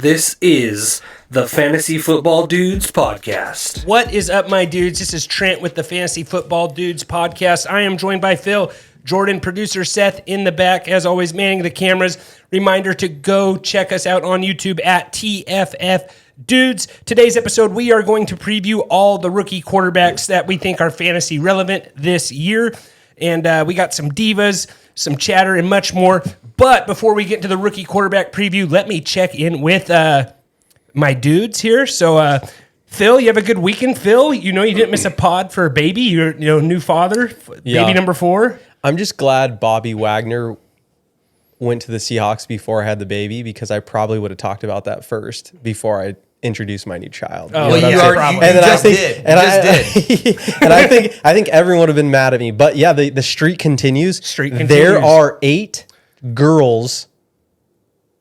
This is the Fantasy Football Dudes podcast. What is up, my dudes? This is Trent with the Fantasy Football Dudes podcast. I am joined by Phil, Jordan, producer Seth in the back, as always, manning the cameras. Reminder to go check us out on YouTube at tffdudes. Today's episode, we are going to preview all the rookie quarterbacks that we think are fantasy relevant this year. And we got some divas, some chatter, and much more. But before we get to the rookie quarterback preview, let me check in with my dudes here. So, Phil, you have a good weekend. Phil, you didn't miss a pod for a baby. You're new father, baby number 4. I'm just glad Bobby Wagner went to the Seahawks before I had the baby, because I probably would have talked about that first before I introduced my new child. Oh, you just did. And I think everyone would have been mad at me. But yeah, the streak continues. There are 8 girls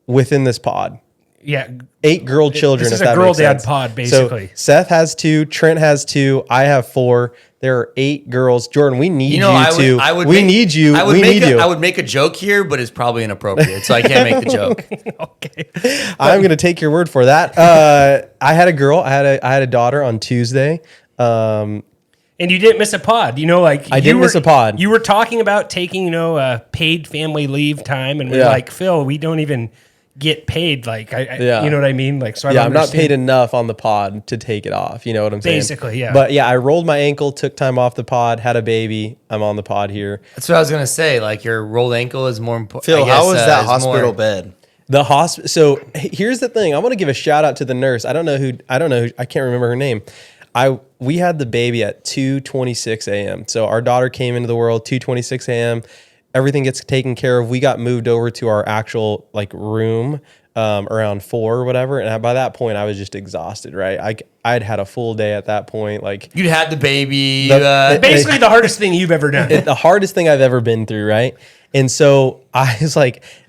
within this pod. Yeah, 8 girl children. This is a girl dad pod, basically. So Seth has 2, Trent has 2, I have 4. There are 8 girls. Jordan, we need you. I would make a joke here, but it's probably inappropriate, so I can't make the joke. Okay, I'm going to take your word for that. I had a girl. I had a daughter on Tuesday. And you didn't miss a pod. I didn't miss a pod. You were talking about taking, paid family leave time, and we're like, Phil, we don't even get paid. You know what I mean? I'm not paid enough on the pod to take it off. You know what I'm saying? Basically, yeah. But yeah, I rolled my ankle, took time off the pod, had a baby. I'm on the pod here. That's what I was gonna say. Your rolled ankle is more important. Phil, how was that hospital bed? The hospital. So here's the thing. I want to give a shout out to the nurse. I don't know who. I can't remember her name. We had the baby at 2:26 a.m. So our daughter came into the world 2:26 a.m. Everything gets taken care of. We got moved over to our actual room around 4 or whatever. And by that point, I was just exhausted, right? I'd had a full day at that point. You'd had the baby. Basically the hardest thing you've ever done. The hardest thing I've ever been through, right? And so I was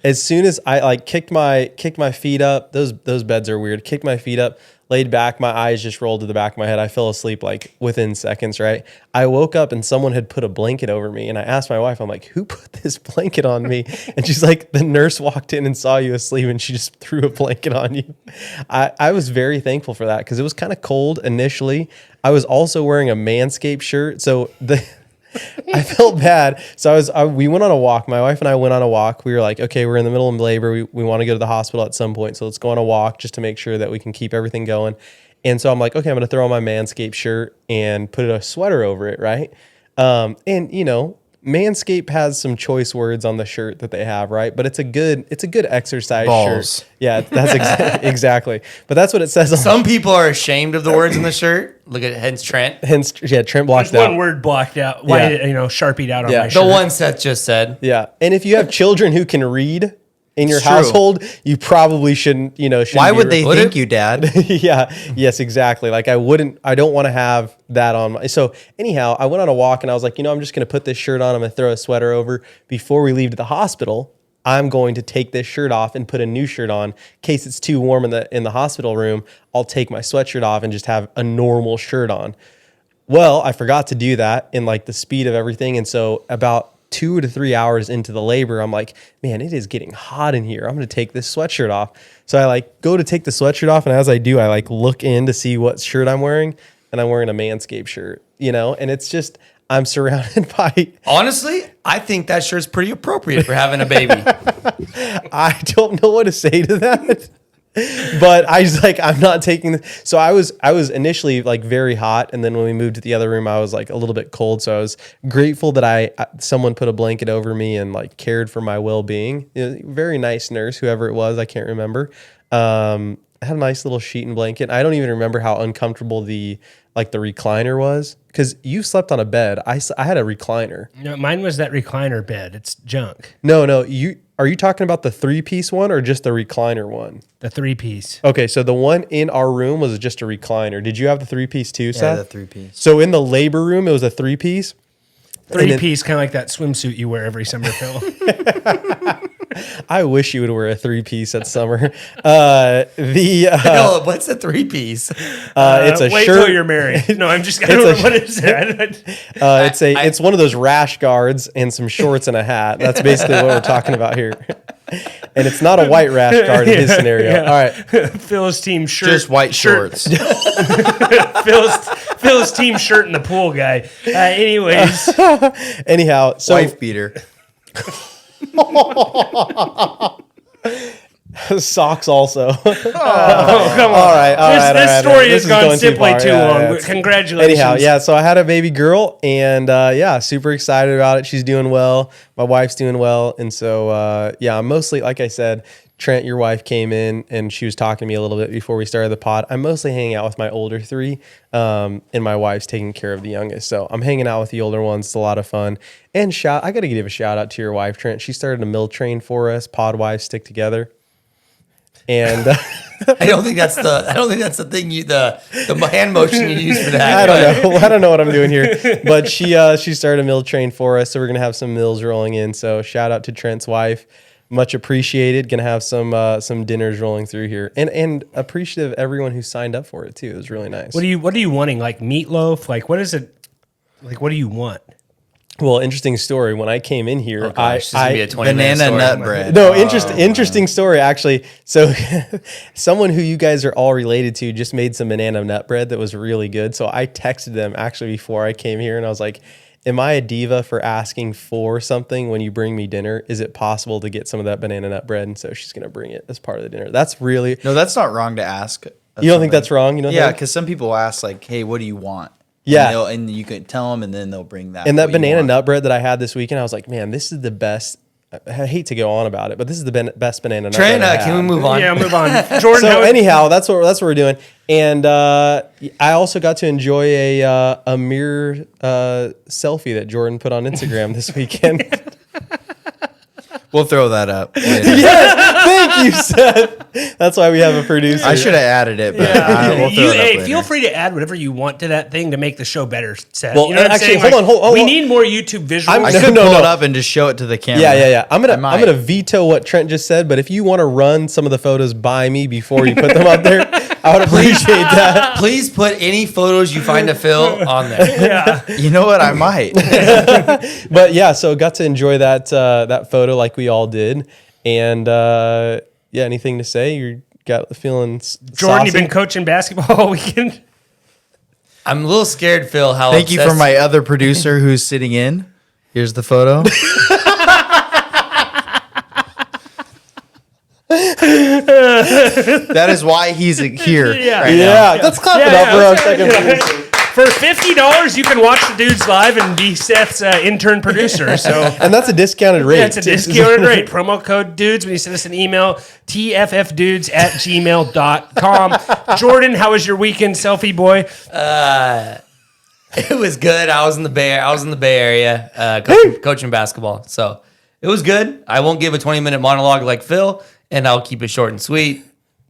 as soon as I kicked my feet up, those beds are weird. Kicked my feet up, laid back, my eyes just rolled to the back of my head. I fell asleep within seconds, right? I woke up and someone had put a blanket over me, and I asked my wife, I'm like, who put this blanket on me? And she's like, the nurse walked in and saw you asleep, and she just threw a blanket on you. I was very thankful for that, because it was kind of cold initially. I was also wearing a Manscaped shirt, so I felt bad. So we went on a walk. My wife and I went on a walk. We were like, okay, we're in the middle of labor. We want to go to the hospital at some point. So let's go on a walk just to make sure that we can keep everything going. And so I'm like, okay, I'm going to throw on my Manscaped shirt and put a sweater over it, right? And Manscaped has some choice words on the shirt that they have, right? But it's a good exercise shirt. Yeah, that's exactly. But that's what it says. Some people are ashamed of the words on the shirt. Look at Trent. Trent blocked There's out. one word blocked out. Why Sharpied out on my shirt. The one Seth just said. Yeah, and if you have children who can read in your household, you probably shouldn't. Why would they think you, Dad? Yeah. Yes, exactly. I don't want to have that on my. So anyhow, I went on a walk and I was like, I'm just going to put this shirt on. I'm going to throw a sweater over. Before we leave to the hospital, I'm going to take this shirt off and put a new shirt on. In case it's too warm in the hospital room, I'll take my sweatshirt off and just have a normal shirt on. Well, I forgot to do that in the speed of everything. And so about 2 to 3 hours into the labor, I'm like, man, it is getting hot in here. I'm going to take this sweatshirt off. So I go to take the sweatshirt off. And as I do, I look in to see what shirt I'm wearing. And I'm wearing a Manscaped shirt, and it's just, I'm surrounded by. Honestly, I think that shirt's pretty appropriate for having a baby. I don't know what to say to that. But I was I'm not taking this. So I was initially very hot, and then when we moved to the other room, I was a little bit cold. So I was grateful that someone put a blanket over me and cared for my well-being. Very nice nurse, whoever it was, I can't remember. I had a nice little sheet and blanket. I don't even remember how uncomfortable the recliner was, because you slept on a bed. I had a recliner. No, mine was that recliner bed. It's junk. No, are you talking about the 3-piece one or just the recliner one? The 3-piece. Okay, so the one in our room was just a recliner. Did you have the 3-piece too, Seth? Yeah, the 3-piece. So in the labor room, it was a 3-piece? 3-piece, kind of like that swimsuit you wear every summer, Phil. I wish you would wear a 3-piece at summer. No, what's a 3-piece? It's a wait shirt. Till you're married. No, I'm just. I don't know what is it. It's one of those rash guards and some shorts and a hat. That's basically what we're talking about here. And it's not a white rash guard in his scenario. Yeah. All right. Phil's team shirt. Just white shorts. Phil's team shirt and the pool guy. Anyways. Anyhow, so Wife beater. socks also. Oh, come on. All right. This story has gone going simply too Yeah, long. yeah, Congratulations. Anyhow, yeah, so I had a baby girl and super excited about it. She's doing well. My wife's doing well. And so, I'm mostly, like I said, Trent, your wife came in and she was talking to me a little bit before we started the pod. I'm mostly hanging out with my older three, and my wife's taking care of the youngest. So I'm hanging out with the older ones. It's a lot of fun. And I got to give a shout out to your wife, Trent. She started a mill train for us. Pod wives stick together. And I don't think that's the thing the hand motion you use for that. I don't know what I'm doing here, but she started a mill train for us, so we're gonna have some mills rolling in. So shout out to Trent's wife, much appreciated. Gonna have some dinners rolling through here, and appreciative of everyone who signed up for it too. It was really nice. What are you wanting? Like meatloaf? Like what is it? Like what do you want? Well, interesting story. When I came in here, This is gonna be a 20-minute Banana story. nut bread. No, interesting story actually. So, someone who you guys are all related to just made some banana nut bread that was really good. So I texted them actually before I came here, and I was like, "Am I a diva for asking for something when you bring me dinner? Is it possible to get some of that banana nut bread?" And so she's gonna bring it as part of the dinner. That's really No, that's not wrong to ask. You don't think that's wrong? You know? Yeah, because some people ask like, "Hey, what do you want?" Yeah. And you can tell them, and then they'll bring that. And that what you banana want. nut bread that I had this weekend, I was like, man, this is the best. I hate to go on about it, but this is the best banana nut Trent, bread I can we had. move on? Yeah, move on. Jordan, So anyhow, that's what we're doing. And I also got to enjoy a mirror selfie that Jordan put on Instagram this weekend. We'll throw that up. later. Yes, thank you, Seth. That's why we have a producer. I should have added it, but we'll throw it up later. feel free to add whatever you want to that thing to make the show better, Seth. Well, you know what actually, I'm saying? hold on. We need more YouTube visuals. I No, could no, pull no. it up and just show it to the camera. Yeah. I'm I might. gonna veto what Trent just said. But if you want to run some of the photos by me before you put them up there, I would appreciate that. Please put any photos you find of Phil on there. Yeah. You know what? I might. But yeah, so got to enjoy that photo like we all did. And anything to say? You got the feeling Jordan, you've been coaching basketball all weekend? I'm a little scared, Phil. How Thank you for obsessed- my other producer who's sitting in. Here's the photo. That is why he's here. Yeah. right now. Yeah, let's clap it up for our second producer. For $50, you can watch the dudes live and be Seth's intern producer. So And that's a discounted rate. that's a discounted rate. Promo code dudes when you send us an email, tffdudes@gmail.com. Jordan, how was your weekend, selfie boy? It was good. I was in the Bay Area coaching basketball, so it was good. I won't give a 20-minute monologue like Phil, and I'll keep it short and sweet.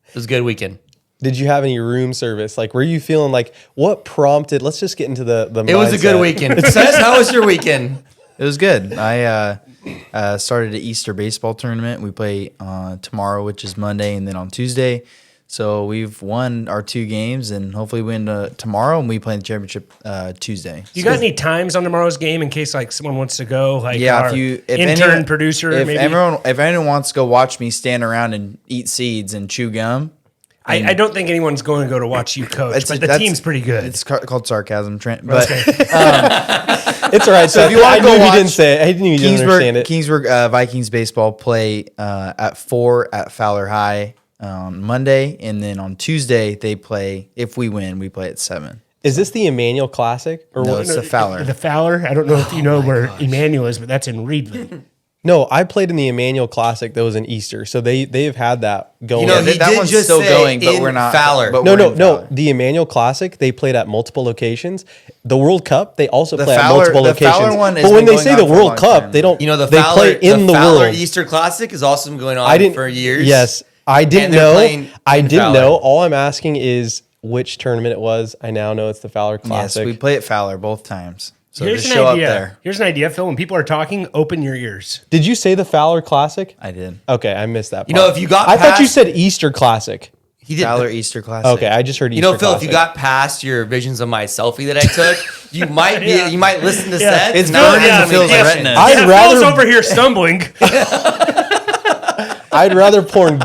It was a good weekend. Did you have any room service? Like, were you feeling like what prompted? Let's just get into the It was a good weekend. Seth, how was your weekend? It was good. I started an Easter baseball tournament. We play tomorrow, which is Monday, and then on Tuesday. So we've won our 2 games, and hopefully win tomorrow, and we play the championship Tuesday. You got any times on tomorrow's game in case like someone wants to go? Like Yeah, our if intern producer, if maybe. if anyone wants to go watch me stand around and eat seeds and chew gum, I don't think anyone's going to go to watch you coach, but the team's pretty good. It's called sarcasm, Trent. But It's all right. So if you wanna I go knew he watch didn't say it. I didn't even understand it. Kingsburg Vikings baseball play at 4 at Fowler High on Monday, and then on Tuesday they play. If we win, we play at 7. Is this the Emmanuel Classic or No, what? it's the Fowler. The Fowler. I don't know if you know where Emmanuel is, but that's in Reedley. No, I played in the Emmanuel Classic that was in Easter, so they've had that going. You know, he that did one's just still say going, but in we're not Fowler. but No. we're in Fowler. The Emmanuel Classic, they played at multiple locations. The World Cup, they also The play Fowler- at multiple the locations. Fowler one has But when been they going say on the for a World long Cup, time. they don't. You know, the they Fowler, play in the Fowler world. Easter Classic is also been going on for years. Yes, I didn't And they're know. playing I in didn't Fowler. know. All I'm asking is which tournament it was. I now know it's the Fowler Yes, Classic. we play at Fowler both times. So Here's just an show idea. up there. Here's an idea, Phil. When people are talking, open your ears. Did you say the Fowler Classic? I did. Okay, I missed that part. You know, if you got I thought you past- said Easter Classic. He did. Fowler Easter Classic. Okay, I just heard Easter You know, Phil, Classic. if you got past your visions of my selfie that I took, you might be. You might listen to Seth. It's and not burned into answer any Phil's questions. retina. I'd Yeah, rather- Phil's over here stumbling. I'd rather porn.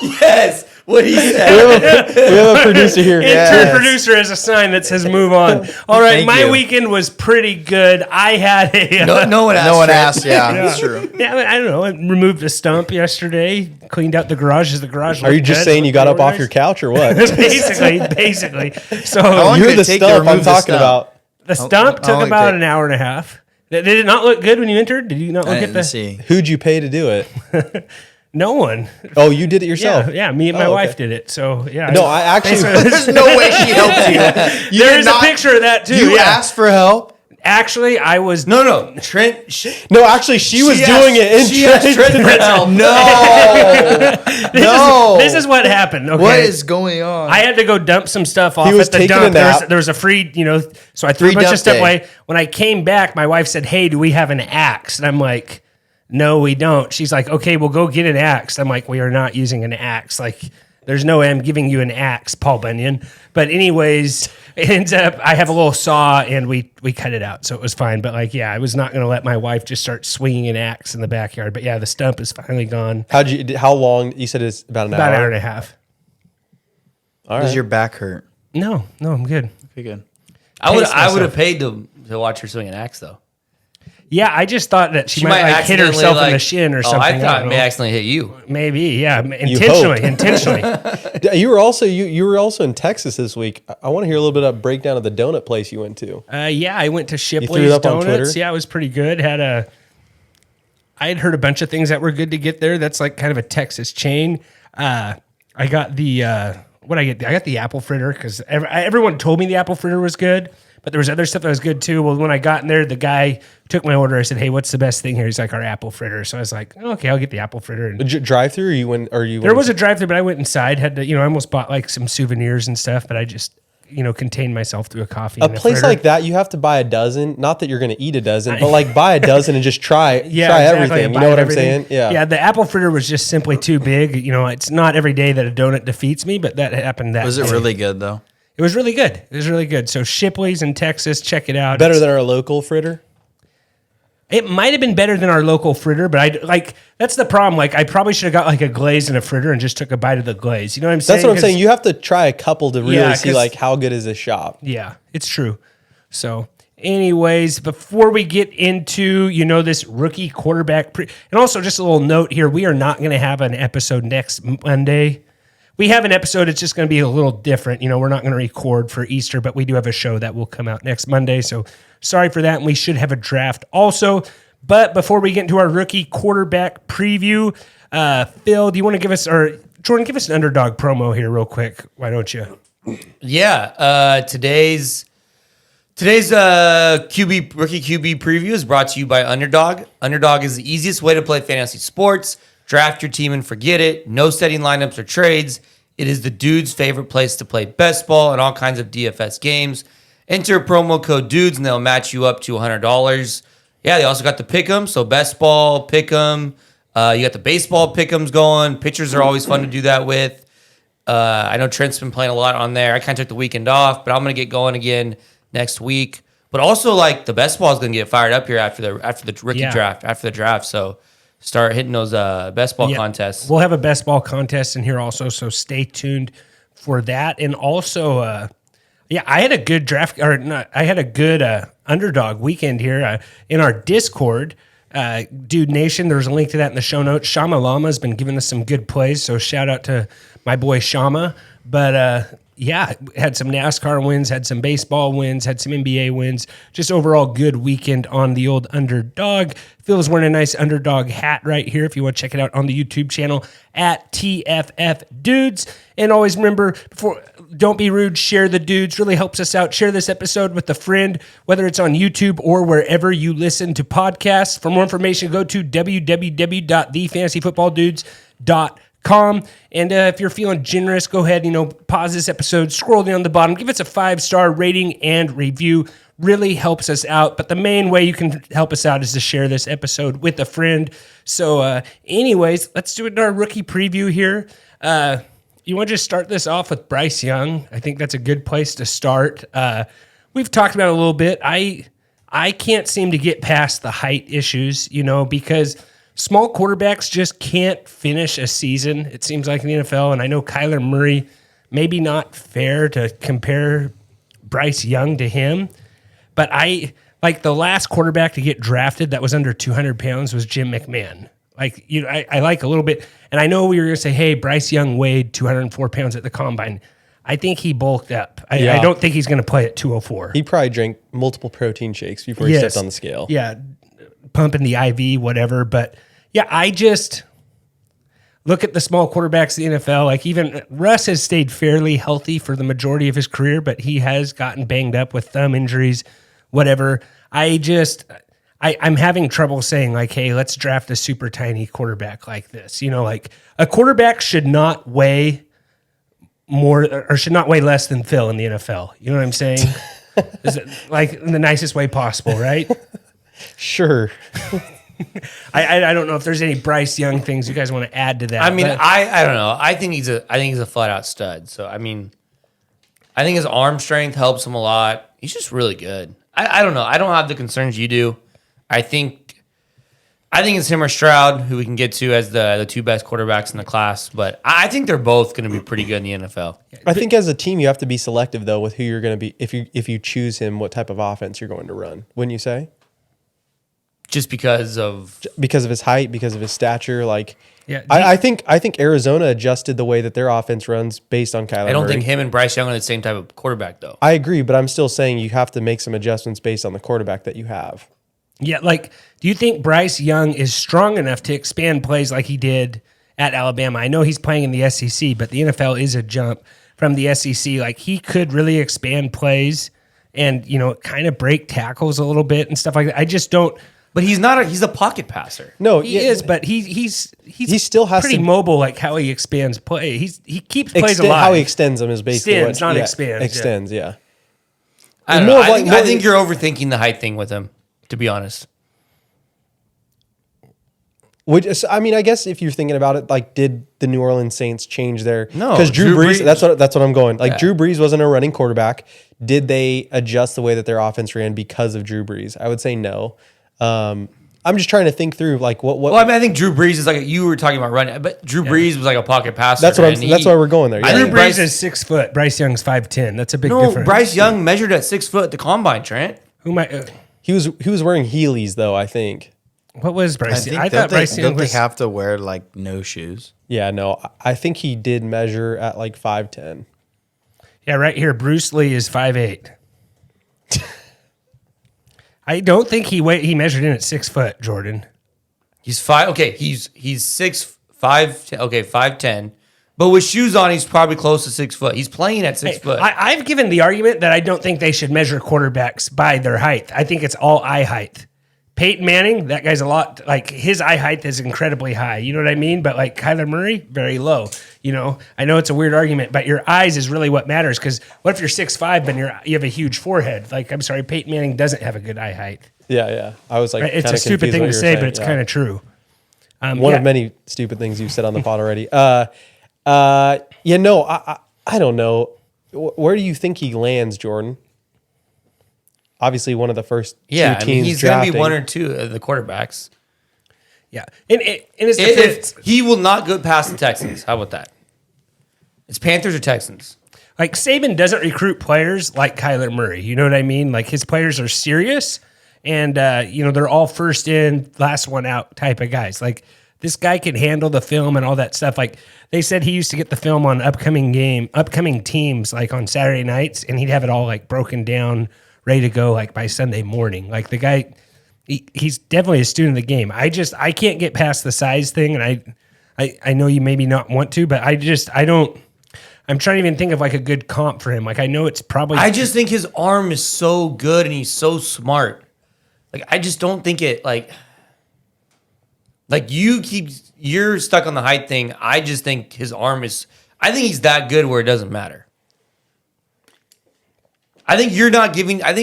Yes. What he said. We have a producer here. Intern producer has a sign that says "Move on." All right, Thank my you. weekend was pretty good. I had a No one asked. No one Trent. asked. Yeah, that's true. yeah, I don't know. I removed a stump yesterday. Cleaned out the garage. As the garage. Are you just saying you got up off your couch or what? basically. So long You're did the it take to stump remove I'm the talking stump? about. the stump how long took did it about take? an hour and a half. Did it not look good when you entered? Did you not look I at didn't the? see. Who'd you pay to do it? No one. Oh, you did it yourself. Yeah, me and my Oh, wife okay. did it. So yeah. No, I actually. There's no way she helped you. You There did is not- a picture of that too. You yeah. asked for help. Actually, I was. No. Trent. No, actually, she was doing it in She asked Trent for help. No. This is what happened. Okay. What is going on? I had to go dump some stuff off was at the taking dump. a nap. There was a free, so I threw a Free bunch of dump stuff day. away. When I came back, my wife said, "Hey, do we have an axe?" And I'm like, "No, we don't." She's like, "Okay, we'll go get an axe." I'm like, "We are not using an axe. Like, there's no way I'm giving you an axe, Paul Bunyan." But anyways, it ends up I have a little saw and we cut it out, so it was fine. But I was not going to let my wife just start swinging an axe in the backyard. But yeah, the stump is finally gone. How long? You said it's about an About an hour hour. and a half. All Does right. your back hurt? No, I'm good. Okay, good. I would Pace have myself. paid to watch her swing an axe though. Yeah, I just thought that she might hit accidentally, herself in the shin or something. I thought don't it may know. accidentally hit you. Maybe, yeah, hope. intentionally. You were also you were also in Texas this week. I want to hear a little bit of breakdown of the donut place you went to. Yeah, I went to threw it Shipley's up on Donuts. Twitter? Yeah, it was pretty good. I had heard a bunch of things that were good to get there. That's like kind of a Texas chain. I got the what I get. I got the apple fritter because everyone told me the apple fritter was good. But there was other stuff that was good too. Well, when I got in there, the guy took my order. I said, "Hey, what's the best thing here?" He's like, "Our apple fritter." So I was like, "Okay, I'll get the apple fritter." And Drive through, or you went? Or you? there was a drive-through, but I went inside. Had to, I almost bought like some souvenirs and stuff, but I just, contained myself through a coffee. a and place fritter. like that. You have to buy a dozen. Not that you're going to eat a dozen, but like buy a dozen and just try. Yeah, try exactly. everything. You Buy know what everything. I'm saying? Yeah. Yeah. The apple fritter was just simply too big. It's not every day that a donut defeats me, but that happened. Was it day. really good though? It was really good. It was really good. So Shipley's in Texas, check it out. Better than our local fritter. It might have been better than our local fritter, but that's the problem. Like I probably should have got like a glaze and a fritter and just took a bite of the glaze. You know what I'm saying? That's what I'm 'Cause- saying. You have to try a couple to really Yeah, see 'cause- like how good is this shop. Yeah, it's true. So, anyways, before we get into, this rookie quarterback, and also just a little note here, we are not going to have an episode next Monday. We have an episode. It's just going to be a little different. We're not going to record for Easter, but we do have a show that will come out next Monday. So sorry for that. And we should have a draft also. But before we get into our rookie quarterback preview, Phil, do you want to give us, or Jordan, give us an Underdog promo here real quick. Why don't you? Yeah. Today's rookie QB preview is brought to you by Underdog. Underdog is the easiest way to play fantasy sports. Draft your team and forget it. No setting lineups or trades. It is the dude's favorite place to play best ball and all kinds of DFS games. Enter promo code DUDES and they'll match you up to $100. Yeah, they also got the pick'em, so best ball pick'em. You got the baseball pick'ems going. Pitchers are always fun to do that with. I know Trent's been playing a lot on there. I kind of took the weekend off, but I'm going to get going again next week. But also, like, the best ball is going to get fired up here after the rookie draft, after the draft. So start hitting those best ball contests. We'll have a best ball contest in here also, so stay tuned for that. And also, I had a good draft, or not, I had a good Underdog weekend here in our Discord. Dude Nation, there's a link to that in the show notes. Shama Lama has been giving us some good plays, so shout out to my boy Shama. But had some NASCAR wins, had some baseball wins, had some NBA wins. Just overall good weekend on the old Underdog. Phil's wearing a nice Underdog hat right here if you want to check it out on the YouTube channel at tffdudes. And always remember, don't be rude, share the dudes. Really helps us out. Share this episode with a friend, whether it's on YouTube or wherever you listen to podcasts. For more information, go to www.thefantasyfootballdudes.com. And if you're feeling generous, go ahead, pause this episode, scroll down the bottom, give us a 5-star rating and review. Really helps us out. But the main way you can help us out is to share this episode with a friend. So anyways, let's do it in our rookie preview here. You want to just start this off with Bryce Young? I think that's a good place to start. We've talked about it a little bit. I can't seem to get past the height issues, because small quarterbacks just can't finish a season, it seems like, in the NFL. And I know Kyler Murray, maybe not fair to compare Bryce Young to him, but I like the last quarterback to get drafted that was under 200 pounds was Jim McMahon. Like, you know, I like a little bit, and I know we were going to say, hey, Bryce Young weighed 204 pounds at the combine. I think he bulked up. I don't think he's going to play at 204. He probably drank multiple protein shakes before he stepped on the scale. Yeah, pumping the IV, whatever. But yeah, I just look at the small quarterbacks in the NFL. Like even Russ has stayed fairly healthy for the majority of his career, but he has gotten banged up with thumb injuries, whatever. I'm having trouble saying like, hey, let's draft a super tiny quarterback like this. You know, like a quarterback should not weigh more or should not weigh less than Phil in the NFL. You know what I'm saying? Is it like in the nicest way possible, right? Sure. I don't know if there's any Bryce Young things you guys want to add to that. I mean, I don't know. I think he's a flat out stud. So I mean, I think his arm strength helps him a lot. He's just really good. I don't know. I don't have the concerns you do. I think it's him or Stroud, who we can get to as the two best quarterbacks in the class. But I think they're both going to be pretty good in the NFL. I think as a team, you have to be selective though with who you're going to be. If you choose him, what type of offense you're going to run? Wouldn't you say? Just because of his height, because of his stature, like Yeah, I think Arizona adjusted the way that their offense runs based on Kyler Murray. I don't think him and Bryce Young are the same type of quarterback though. I agree, but I'm still saying you have to make some adjustments based on the quarterback that you have. Yeah, like, do you think Bryce Young is strong enough to expand plays like he did at Alabama? I know he's playing in the SEC, but the NFL is a jump from the SEC. Like, he could really expand plays and, you know, kind of break tackles a little bit and stuff like that. I just don't. But he's not. He's a pocket passer. No, He is, but he still has pretty to mobile, like how he expands play. He keeps plays alive. How he extends them is basically Extends, not expands, Extends, yeah. I don't More know. of like- I think you're overthinking the height thing with him, to be honest. I mean, I guess if you're thinking about it, like, did the New Orleans Saints change their? No, because Drew Brees. That's what I'm going. Like, Yeah. Drew Brees wasn't a running quarterback. Did they adjust the way that their offense ran because of Drew Brees? I would say no. I'm just trying to think through like what. Well, I mean, I think Drew Brees is like you were talking about running, but Drew Brees was like a pocket passer. That's why we're going there. I Yeah. Drew think Brees is 6 foot. Bryce Young's 5'10". That's a big difference. Bryce Young measured at 6 foot at the combine. Trent. Who might? He was wearing Heelys though. I think. What was Bryce? I thought Bryce Young don't they was. have to wear like no shoes? Yeah, no, I think he did measure at like 5'10". Yeah, right here. Bruce Lee is 5'8". I don't think he measured in at 6 foot, Jordan. He's 5. Okay, he's 6'5". Okay, 5'10". But with shoes on, he's probably close to 6 foot. He's playing at 6 foot. I've given the argument that I don't think they should measure quarterbacks by their height. I think it's all eye height. Peyton Manning, that guy's a lot, like his eye height is incredibly high. You know what I mean? But like Kyler Murray, very low. You know, I know it's a weird argument, but your eyes is really what matters. Because what if you're 6'5", but you have a huge forehead? Like, I'm sorry, Peyton Manning doesn't have a good eye height. Yeah. I was like, Right? It's a kinda stupid confused thing what to you were say, but saying. it's Yeah. kind of true. One of many stupid things you've said on the pod already. I don't know. Where do you think he lands, Jordan? Obviously, one of the first two yeah, I teams mean, he's going to drafting. be one or two of the quarterbacks. Yeah. And it's defense. He will not go past the Texans. How about that? It's Panthers or Texans. Like Saban doesn't recruit players like Kyler Murray. You know what I mean? Like his players are serious and, they're all first in, last one out type of guys. Like this guy can handle the film and all that stuff. Like they said he used to get the film on upcoming teams like on Saturday nights and he'd have it all like broken down, ready to go like by Sunday morning. Like the guy, he's definitely a student of the game. I can't get past the size thing. And I know you maybe not want to, but I'm trying to even think of like a good comp for him. Like I know it's probably. I just think his arm is so good and he's so smart. Like I just don't think it like you're stuck on the height thing. I just think his arm is. I think he's that good where it doesn't matter. I think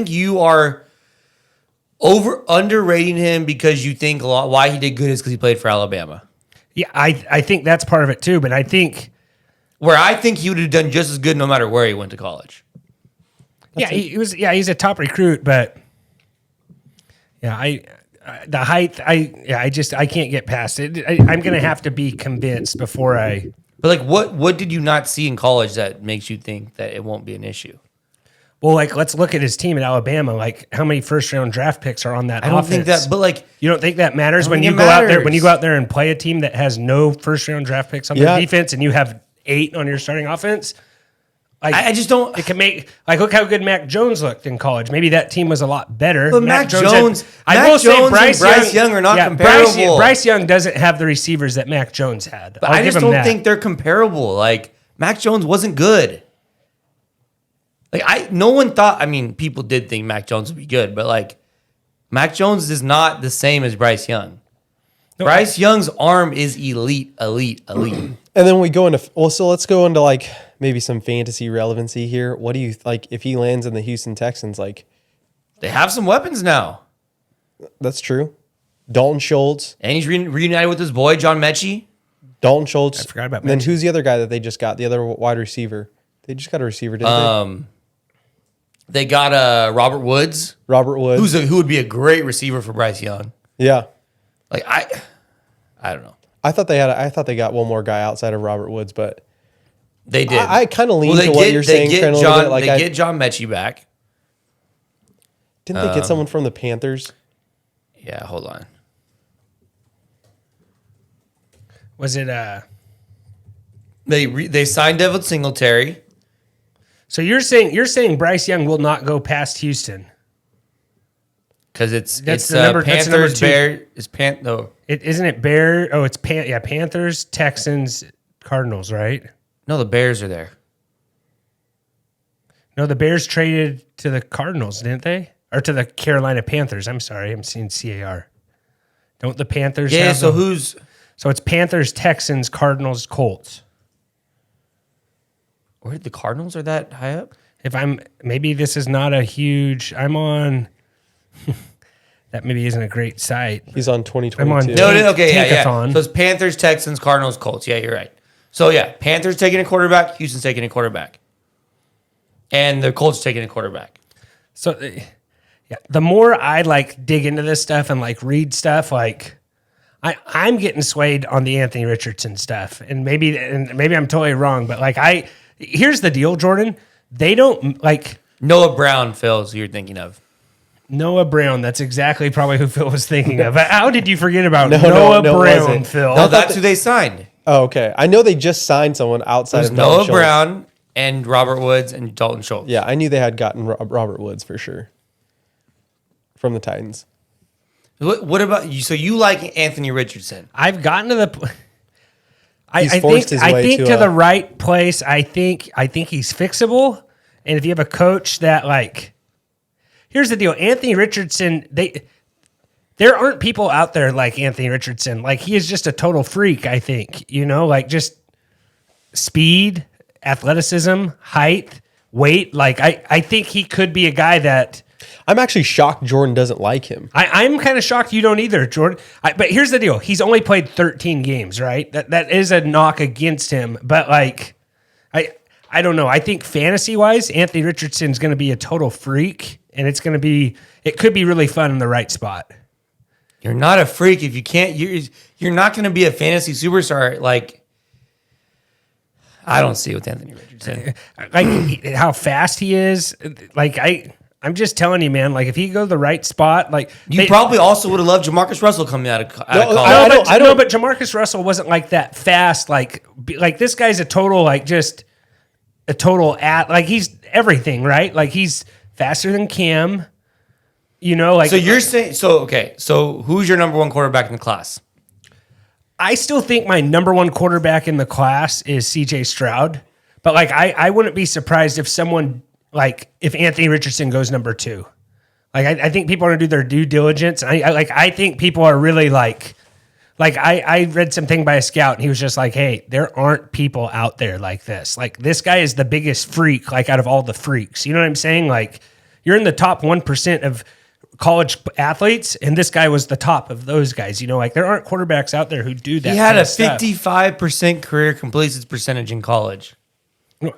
you are underrating him because you think why he did good is because he played for Alabama. Yeah, I think that's part of it too. But I think where I think he would have done just as good no matter where he went to college. He's a top recruit, but yeah, The height, I can't get past it. I'm gonna have to be convinced before I. But like, what did you not see in college that makes you think that it won't be an issue? Well, like let's look at his team at Alabama. Like how many first round draft picks are on that? I don't offense? think that, but like, You don't think that matters when think you it go out there matters. when you go out there and play a team that has no first round draft picks on their defense and you have 8 on your starting offense? Like I just don't. it can make like look how good Mac Jones looked in college. Maybe that team was a lot better. But Mac Jones say and Bryce Young are not comparable. Bryce Young doesn't have the receivers that Mac Jones had. But I just don't think they're comparable. Like Mac Jones wasn't good. Like no one thought. I mean, people did think Mac Jones would be good, but like Mac Jones is not the same as Bryce Young. Bryce Young's arm is elite. And then we go into so let's go into like maybe some fantasy relevancy here. What do you like if he lands in the Houston Texans? Like They have some weapons now, that's true. Dalton Schultz, and he's reunited with his boy John Mechie. Dalton Schultz. I forgot about And then Mechie. who's the other guy that they just got? The other wide receiver. They just got a receiver, didn't they? They got Robert Woods, Robert Woods. who would be a great receiver for Bryce Young. Yeah. Like I don't know. I thought they got one more guy outside of Robert Woods, but They did. I kind of lean to what you're saying, Trent, a little bit. Like they get John Mechie back. didn't they get someone from the Panthers? Yeah, hold on. Was it They signed Devin Singletary. So you're saying Bryce Young will not go past Houston? Because That's it's the number- that's the number Panthers, two. Bear is No, Isn't it Bear? Oh, it's Panthers, Texans, Cardinals, right? no, the Bears are there. No, the Bears traded to the Cardinals, didn't they? Or to the Carolina Panthers. I'm sorry, I'm seeing CAR. Don't the Panthers? Yeah. have So them? who's? So it's Panthers, Texans, Cardinals, Colts. Where the Cardinals are that high up? Maybe this is not a huge. I'm on. That maybe isn't a great site. He's on 2022. I'm on- No, okay, yeah. Tankathon. So it's Panthers, Texans, Cardinals, Colts. Yeah, you're right. So yeah, Panthers taking a quarterback, Houston's taking a quarterback, and the Colts taking a quarterback. So, yeah, the more I like dig into this stuff and like read stuff, like I'm getting swayed on the Anthony Richardson stuff, and maybe I'm totally wrong, but like here's the deal, Jordan. They don't like Noah Brown, Phil, is who you're thinking of. Noah Brown. That's exactly probably who Phil was thinking of. How did you forget about No, Noah it Brown, wasn't. Phil? No, that's who they signed. Oh, okay. I know they just signed someone outside It was of Dalton Noah Schultz. Brown and Robert Woods and Dalton Schultz. Yeah, I knew they had gotten Robert Woods for sure from the Titans. What about you? So you like Anthony Richardson? I've gotten to the. He's I forced think his way to to the a- right place. I think he's fixable, and if you have a coach that like, here's the deal: Anthony Richardson. There aren't people out there like Anthony Richardson. Like he is just a total freak. I think like just speed, athleticism, height, weight. Like I think he could be a guy that. I'm actually shocked Jordan doesn't like him. I'm kind of shocked you don't either, Jordan. But here's the deal: he's only played 13 games, right? That is a knock against him. But like, I don't know. I think fantasy wise, Anthony Richardson's going to be a total freak, and it could be really fun in the right spot. You're not a freak if you can't. You're not going to be a fantasy superstar. Like I don't see it with Anthony Richardson. Like how fast he is. Like I'm just telling you, man. Like if he go to the right spot, like You probably also would have loved Jamarcus Russell coming out of college. But Jamarcus Russell wasn't like that fast. Like this guy's a total like he's everything, right? Like he's faster than Cam. Like So you're saying okay. So who's your number one quarterback in the class? I still think my number one quarterback in the class is CJ Stroud. But like I wouldn't be surprised if if Anthony Richardson goes number 2. Like I think people are gonna do their due diligence. I think people are really like I read something by a scout and he was just like, hey, there aren't people out there like this. Like this guy is the biggest freak, like out of all the freaks. You know what I'm saying? Like you're in the top 1% of college athletes, and this guy was the top of those guys. Like there aren't quarterbacks out there who do that. He had kind a of stuff. 55% career completions percentage in college. No,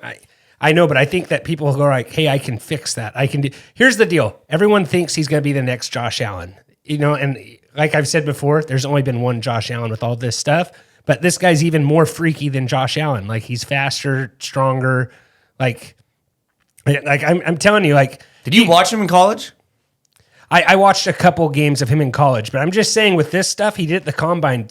I know, but I think that people go like, hey, I can fix that. I can do. Here's the deal. Everyone thinks he's going to be the next Josh Allen. and like I've said before, there's only been one Josh Allen with all this stuff, but this guy's even more freaky than Josh Allen. Like he's faster, stronger. Like I'm telling you, like, Did you watch him in college? I watched a couple games of him in college, but I'm just saying with this stuff he did at the combine,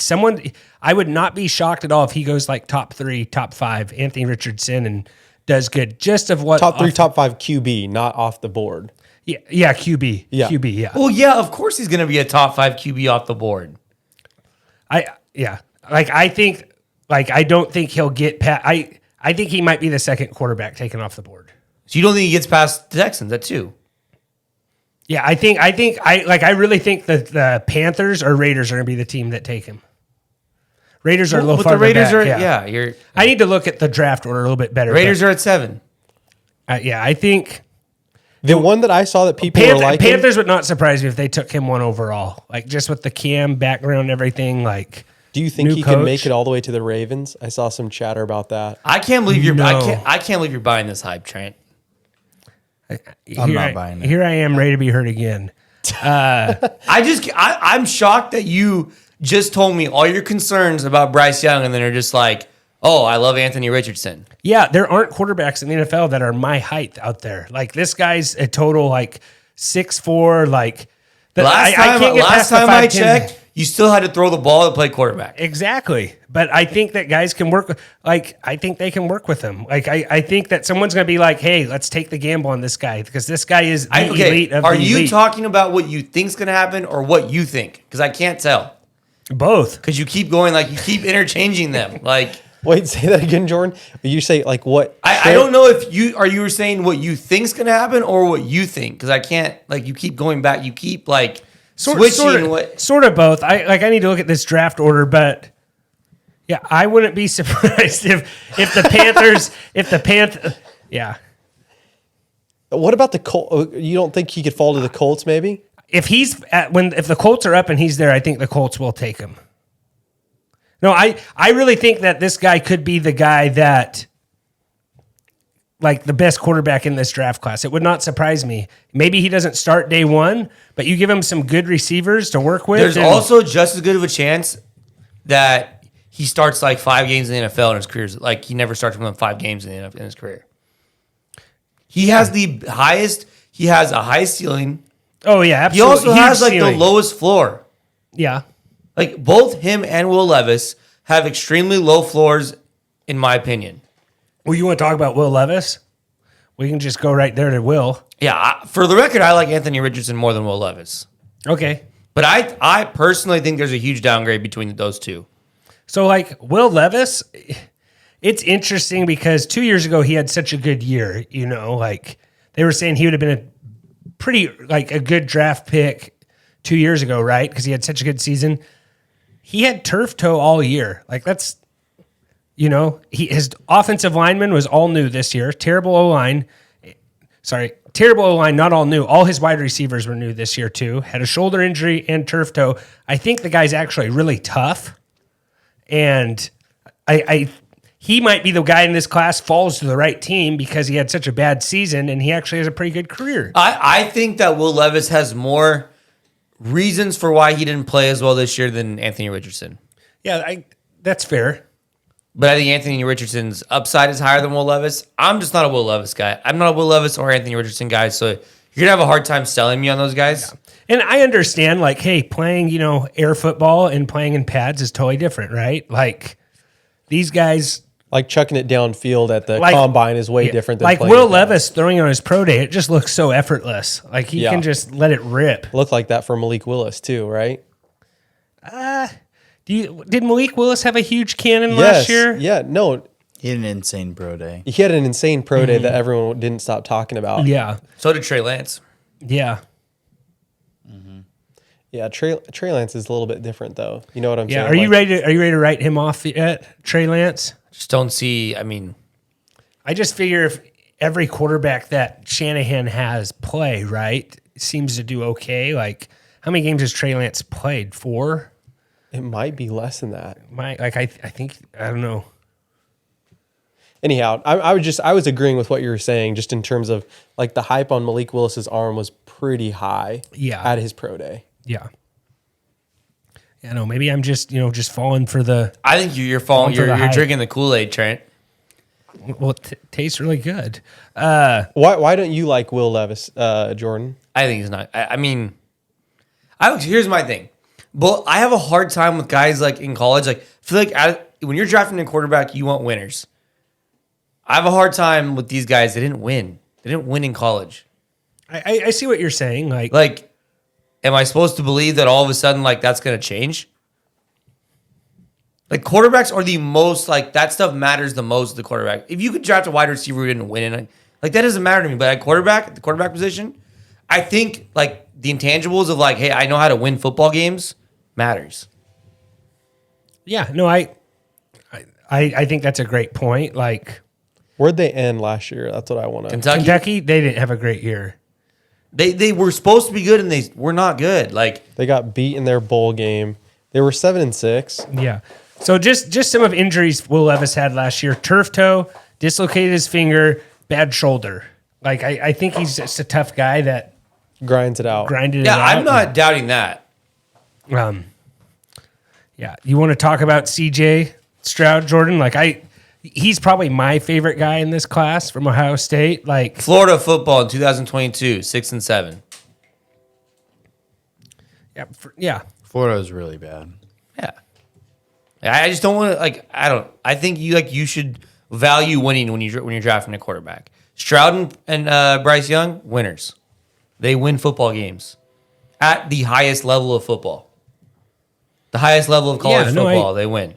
I would not be shocked at all if he goes like top 3, top 5, Anthony Richardson, and does good. Just of what Top 3, top 5 QB, not off the board. Yeah, QB. Yeah. QB, yeah. Well, yeah, of course he's going to be a top 5 QB off the board. I don't think he'll get past. I think he might be the second quarterback taken off the board. So you don't think he gets past the Texans at 2? Yeah, I really think that the Panthers or Raiders are going to be the team that take him. Raiders are a little farther back. I need to look at the draft order a little bit better. Raiders are at 7. I think The one that I saw that people were liking. Panthers would not surprise me if they took him 1 overall. Like just with the Cam background and everything. Like, do you think new he coach? can make it all the way to the Ravens? I saw some chatter about that. I can't believe you're. No. I can't believe you're buying this hype, Trent. I'm not buying it. Here I am, ready to be hurt again. I'm shocked that you just told me all your concerns about Bryce Young, and then are just like, oh, I love Anthony Richardson. Yeah, there aren't quarterbacks in the NFL that are my height out there. Like this guy's a total like 6'4", like Last time I checked, you still had to throw the ball to play quarterback. Exactly. But I think that guys can work. Like, I think they can work with him. Like, I think that someone's going to be like, hey, let's take the gamble on this guy because this guy is the elite of the elite. Are you talking about what you think's going to happen or what you think? Because I can't tell. Both. Because you keep going, like, you keep interchanging them. Like, Wait, say that again, Jordan. You say like what? I don't know if you were saying what you think's going to happen or what you think. Because I can't, like, you keep going back. You keep, like, switching. Sort of both. I need to look at this draft order, but yeah, I wouldn't be surprised if the Panthers, yeah. What about the Colts? You don't think he could fall to the Colts? Maybe If the Colts are up and he's there, I think the Colts will take him. No, I really think that this guy could be the guy that, like, the best quarterback in this draft class. It would not surprise me. Maybe he doesn't start day 1, but you give him some good receivers to work with. There's also just as good of a chance that he starts like 5 games in the NFL in his career. Like he never starts more than 5 games in his career. He has the highest. He has a high ceiling. Oh yeah, absolutely. He also Huge has like ceiling. the lowest floor. Yeah. Like both him and Will Levis have extremely low floors, in my opinion. Well, you want to talk about Will Levis? We can just go right there to Will. Yeah, for the record, I like Anthony Richardson more than Will Levis. Okay. But I personally think there's a huge downgrade between those two. So, like, Will Levis, it's interesting because 2 years ago he had such a good year, you know, like they were saying he would have been a pretty, like, a good draft pick 2 years ago, right? Because he had such a good season. He had turf toe all year. Like, that's, you know, his offensive lineman was all new this year. Terrible O-line. Terrible O-line, not all new. All his wide receivers were new this year, too. Had a shoulder injury and turf toe. I think the guy's actually really tough. And he might be the guy in this class falls to the right team because he had such a bad season and he actually has a pretty good career. I think that Will Levis has more reasons for why he didn't play as well this year than Anthony Richardson. Yeah, that's fair. But I think Anthony Richardson's upside is higher than Will Levis. I'm just not a Will Levis guy. I'm not a Will Levis or Anthony Richardson guy, so you're going to have a hard time selling me on those guys. Yeah. And I understand, like, hey, playing, you know, air football and playing in pads is totally different, right? Like, these guys... like chucking it downfield at the combine is way different than like playing Will in Levis throwing on his pro day. It just looks so effortless. Like, he can just let it rip. Looked like that for Malik Willis, too, right? Did Malik Willis have a huge cannon last year? Yeah, no. He had an insane pro day. He had an insane pro day that everyone didn't stop talking about. Yeah. So did Trey Lance. Yeah. Yeah, Trey Lance is a little bit different, though. You know what I'm saying? Yeah. Are you ready to write him off yet, Trey Lance? Just don't see, I mean... I just figure if every quarterback that Shanahan has play, right, seems to do okay. Like, how many games has Trey Lance played? 4? It might be less than that. I think, I don't know. Anyhow, I was agreeing with what you were saying, just in terms of like the hype on Malik Willis's arm was pretty high. Yeah. At his pro day. Yeah. I know. Maybe I'm just just falling for the. I think you're falling. For the You're hype. drinking the Kool-Aid, Trent. Well, it tastes really good. Why don't you like Will Levis, Jordan? I think he's not. I mean, here's my thing. But I have a hard time with guys like in college. Like, I feel like when you're drafting a quarterback, you want winners. I have a hard time with these guys. They didn't win. They didn't win in college. I see what you're saying. Like, am I supposed to believe that all of a sudden, like, that's going to change? Like, quarterbacks are the most, like, that stuff matters the most to the quarterback. If you could draft a wide receiver who didn't win, like, that doesn't matter to me. But at the quarterback position, I think, like, the intangibles of, like, hey, I know how to win football games matters. Yeah, no, I think that's a great point. Like, Where'd they end last year? That's what I want to. Kentucky, they didn't have a great year. They were supposed to be good, and they were not good. Like, They got beat in their bowl game. They were 7-6. Yeah. So just some of injuries Will Levis had last year: turf toe, dislocated his finger, bad shoulder. Like, I think he's just a tough guy that Grinds it out. grinded it yeah, out. I'm not doubting that. Yeah, you want to talk about CJ Stroud, Jordan? He's probably my favorite guy in this class from Ohio State. Like, Florida football in 2022, 6-7. yeah. Florida is really bad. Yeah. I just don't want to, like, I think you should value winning when you're drafting a quarterback. Stroud and Bryce Young, winners. They win football games at the highest level of football. The highest level of college football, they win.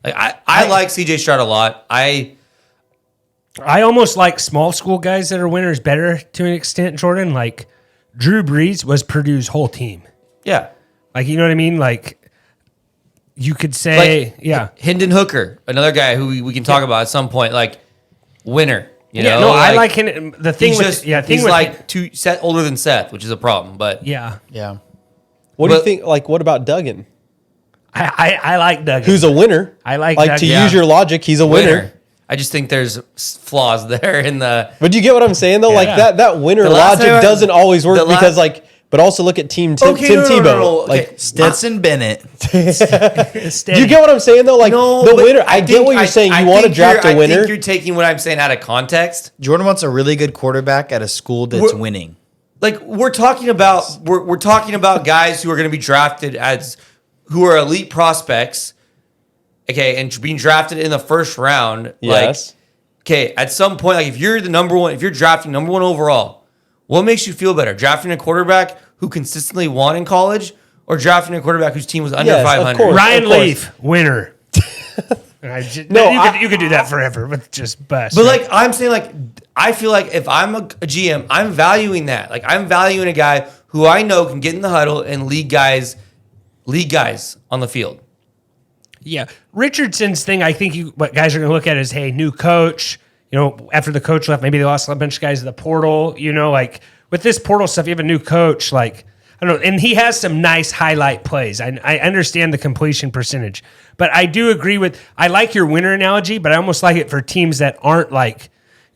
Like, I like CJ Stroud a lot. I almost like small school guys that are winners better to an extent, Jordan. Like, Drew Brees was Purdue's whole team. Yeah. Like, you know what I mean? Like, you could say, Like, yeah. Hendon Hooker, another guy who we can talk about at some point, like, winner. You Yeah, know, no, I like, like him. The thing he's with just, thing he's with like older than Seth, which is a problem. But yeah, Yeah. What do you But- think? Like, what about Duggan? I like Doug. Who's a winner? I like to Duggan. use your logic, he's a winner. I just think there's flaws there in the. But do you get what I'm saying though? Like Yeah. that winner The last logic time doesn't always work the last- because like. But also look at Tim Tebow. Okay. Like, Stetson Bennett. do you get what I'm saying though? Like the but winner. I get what you're saying. You want to draft a I winner. think you're taking what I'm saying out of context. Jordan wants a really good quarterback at a school that's winning. Like, we're talking about guys who are going to be drafted who are elite prospects. Okay, and being drafted in the first round. Yes. Like, okay, at some point, like, if you're drafting number one overall, what makes you feel better? Drafting a quarterback who consistently won in college, or drafting a quarterback whose team was under Yes, of 500? course. Ryan Leaf, winner. You could do that forever with just bust. But like, I'm saying, like, I feel like if I'm a GM, I'm valuing that. Like, I'm valuing a guy who I know can get in the huddle and lead guys on the field. yeah, Richardson's thing. I think what guys are going to look at is, hey, new coach. You know, after the coach left, maybe they lost a bunch of guys to the portal. You know, like with this portal stuff, you have a new coach. Like, I don't know, and he has some nice highlight plays. I understand the completion percentage, but I do agree with. I like your winner analogy, but I almost like it for teams that aren't like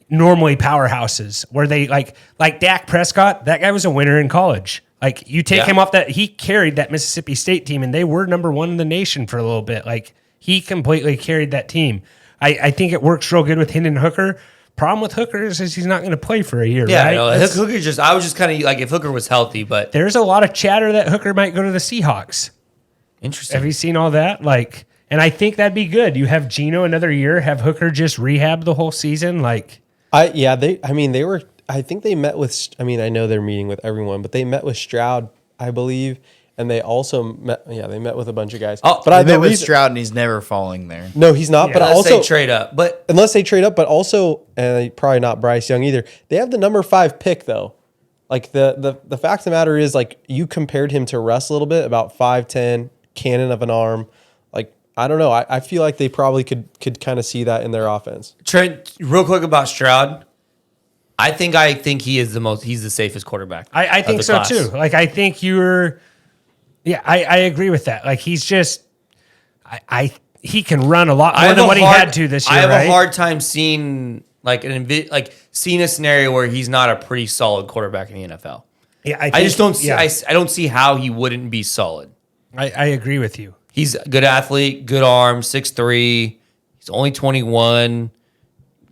normally powerhouses, where they like Dak Prescott. That guy was a winner in college. Like, you take him off that, he carried that Mississippi State team, and they were number one in the nation for a little bit. Like, he completely carried that team. I think it works real good with Hendon Hooker. Problem with Hooker is he's not going to play for a year, Yeah, right? no, Hooker just. I was just kind of like, if Hooker was healthy, but There's a lot of chatter that Hooker might go to the Seahawks. interesting. Have you seen all that? Like, and I think that'd be good. You have Geno another year, have Hooker just rehab the whole season. Like, I think they met with. I mean, I know they're meeting with everyone, but they met with Stroud, I believe, and they also met. Yeah, they met with a bunch of guys. Oh, but I met with Stroud, and he's never falling there. No, he's not. Yeah. But Unless also they trade up, but unless they trade up, but also probably not Bryce Young either. They have the number 5 pick though. Like the fact of the matter is, like, you compared him to Russ a little bit, about 5'10", cannon of an arm. Like, I don't know. I feel like they probably could kind of see that in their offense. Trent, real quick about Stroud. I think he's the safest quarterback. I of think the so class. too. Like, I think I agree with that. Like, he's just, he can run a lot more than what he had to this year. I have right? a hard time seeing seeing a scenario where he's not a pretty solid quarterback in the NFL. Yeah, I just don't see. Yeah. I don't see how he wouldn't be solid. I agree with you. He's a good athlete, good arm, 6'3". He's only 21.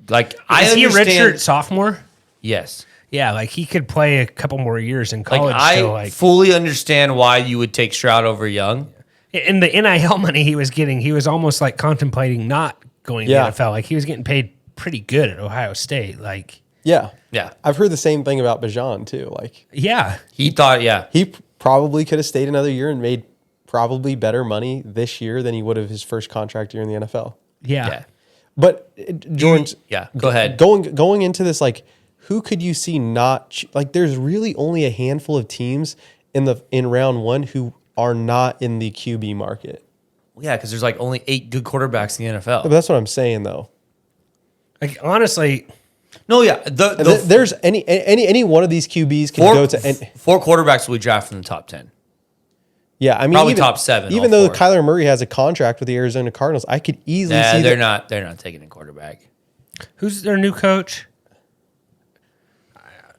Like, Is he a redshirt sophomore? Yes. Yeah, like he could play a couple more years in Like, college. I fully understand why you would take Stroud over Young. In the NIL money he was getting, he was almost like contemplating not going to the NFL. Like he was getting paid pretty good at Ohio State. Like, Yeah. Yeah. I've heard the same thing about Bijan too. Like yeah, He thought, yeah. he probably could have stayed another year and made probably better money this year than he would have his first contract year in the NFL. yeah. Yeah. But Jordan's Yeah, go ahead. Going into this, like, who could you see not like? There's really only a handful of teams in round one who are not in the QB market. Yeah, because there's like only 8 good quarterbacks in the NFL. But that's what I'm saying, though. Like honestly, No, yeah. There's any one of these QBs can go to. 4 quarterbacks will be drafted in the top 10. Yeah, I mean, Probably even, top 7, Even all though 4. Kyler Murray has a contract with the Arizona Cardinals, I could easily see They're that. not taking a quarterback. who's their new coach?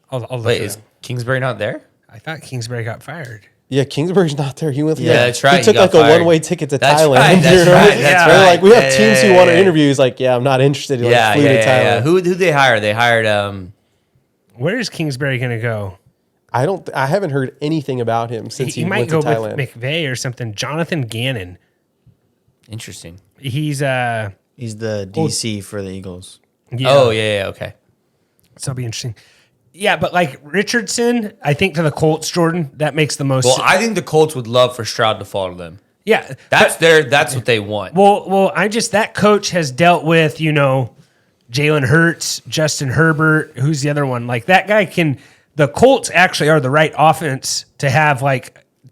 I'll look Wait, it is up. Kingsbury not there? I thought Kingsbury got fired. Yeah, Kingsbury's not there. He went. Yeah, that's right. He He took got like a fired. one-way ticket to That's Thailand. right, that's you know? right, that's They're right. like, we have Yeah, teams yeah, who want to yeah. interview. He's like, yeah, I'm not interested. He like, flew to Thailand. Who they hire? They hired Where is Kingsbury going to go? I haven't heard anything about him since he, He might went go to Thailand. with McVay or something. Jonathan Gannon. interesting. He's He's the DC for the Eagles. yeah, Oh, yeah, okay. so it'll be interesting. Yeah, but like Richardson, I think to the Colts, Jordan, that makes the most. Well, I think the Colts would love for Stroud to fall to them. yeah, That's what they want. Well, that coach has dealt with, Jalen Hurts, Justin Herbert, who's the other one? Like that guy the Colts actually are the right offense to have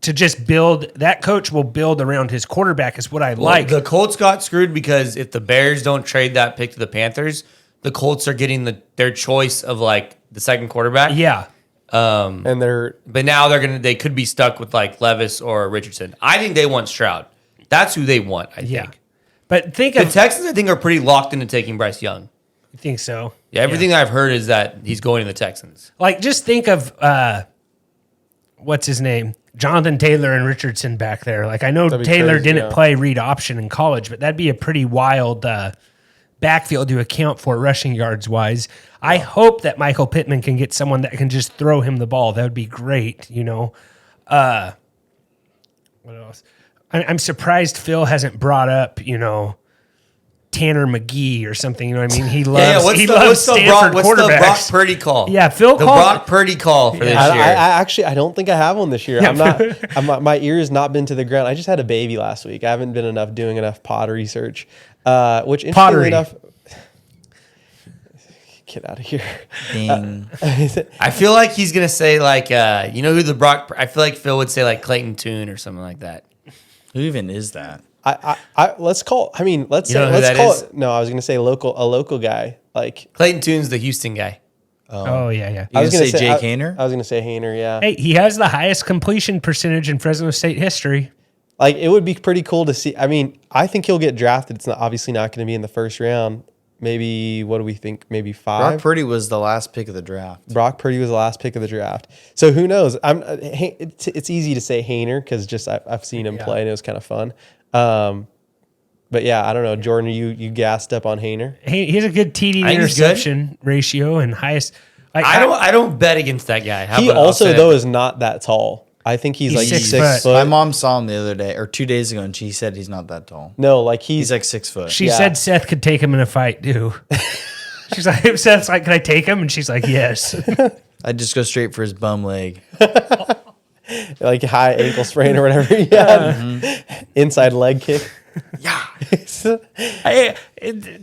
to just build. That coach will build around his quarterback is what I like. The Colts got screwed because if the Bears don't trade that pick to the Panthers, the Colts are getting their choice of like the second quarterback. Yeah. And they're But now they could be stuck with like Levis or Richardson. I think they want Stroud. That's who they want, I Yeah. think. But think The of Texans, I think, are pretty locked into taking Bryce Young. I think so. Yeah, everything I've heard is that he's going to the Texans. Like just think of what's his name? Jonathan Taylor and Richardson back there. Like I know That'd be Taylor crazy, didn't yeah. play read option in college, but that'd be a pretty wild backfield to account for rushing yards wise. I hope that Michael Pittman can get someone that can just throw him the ball. That would be great, What else? I'm surprised Phil hasn't brought up, Tanner McGee or something. You know what I mean? He loves Stanford what's quarterbacks. the Brock Purdy call? Yeah, Phil the called- Brock Purdy call for this year. I actually, I don't think I have one this year. Yeah. My ear has not been to the ground. I just had a baby last week. I haven't been doing enough pod research. Which interestingly Pottery. enough, get out of here. Ding. I feel like he's gonna say like, who the Brock? I feel like Phil would say like Clayton Tune or something like that. Who even is that? Let's call. I mean, let's You say know who let's that call is? it. No, I was going to say a local guy. Like Clayton Tune's the Houston guy. Oh, yeah. You I gonna was going say to Jake Hayner? I was going to say Hayner. Yeah. Hey, he has the highest completion percentage in Fresno State history. Like it would be pretty cool to see. I mean, I think he'll get drafted. It's obviously not going to be in the first round. Maybe what do we think? Maybe 5. Brock Purdy was the last pick of the draft. Brock Purdy was the last pick of the draft. So who knows? It's easy to say Hayner because just I've seen him play and it was kind of fun. But yeah, I don't know, Jordan. You gassed up on Hayner? He has a good TD I think he's good. interception ratio and highest. Like, I don't bet against that guy. He also though is not that tall. I think he's like 6 6 foot. My foot. mom saw him the other day or 2 days ago, and she said he's not that tall. No, like He's like 6 foot. She Yeah. said Seth could take him in a fight too. She's like, Seth's like, can I take him? And she's like, yes. I'd just go straight for his bum leg. like high ankle sprain or whatever he had. Inside leg kick. Yeah.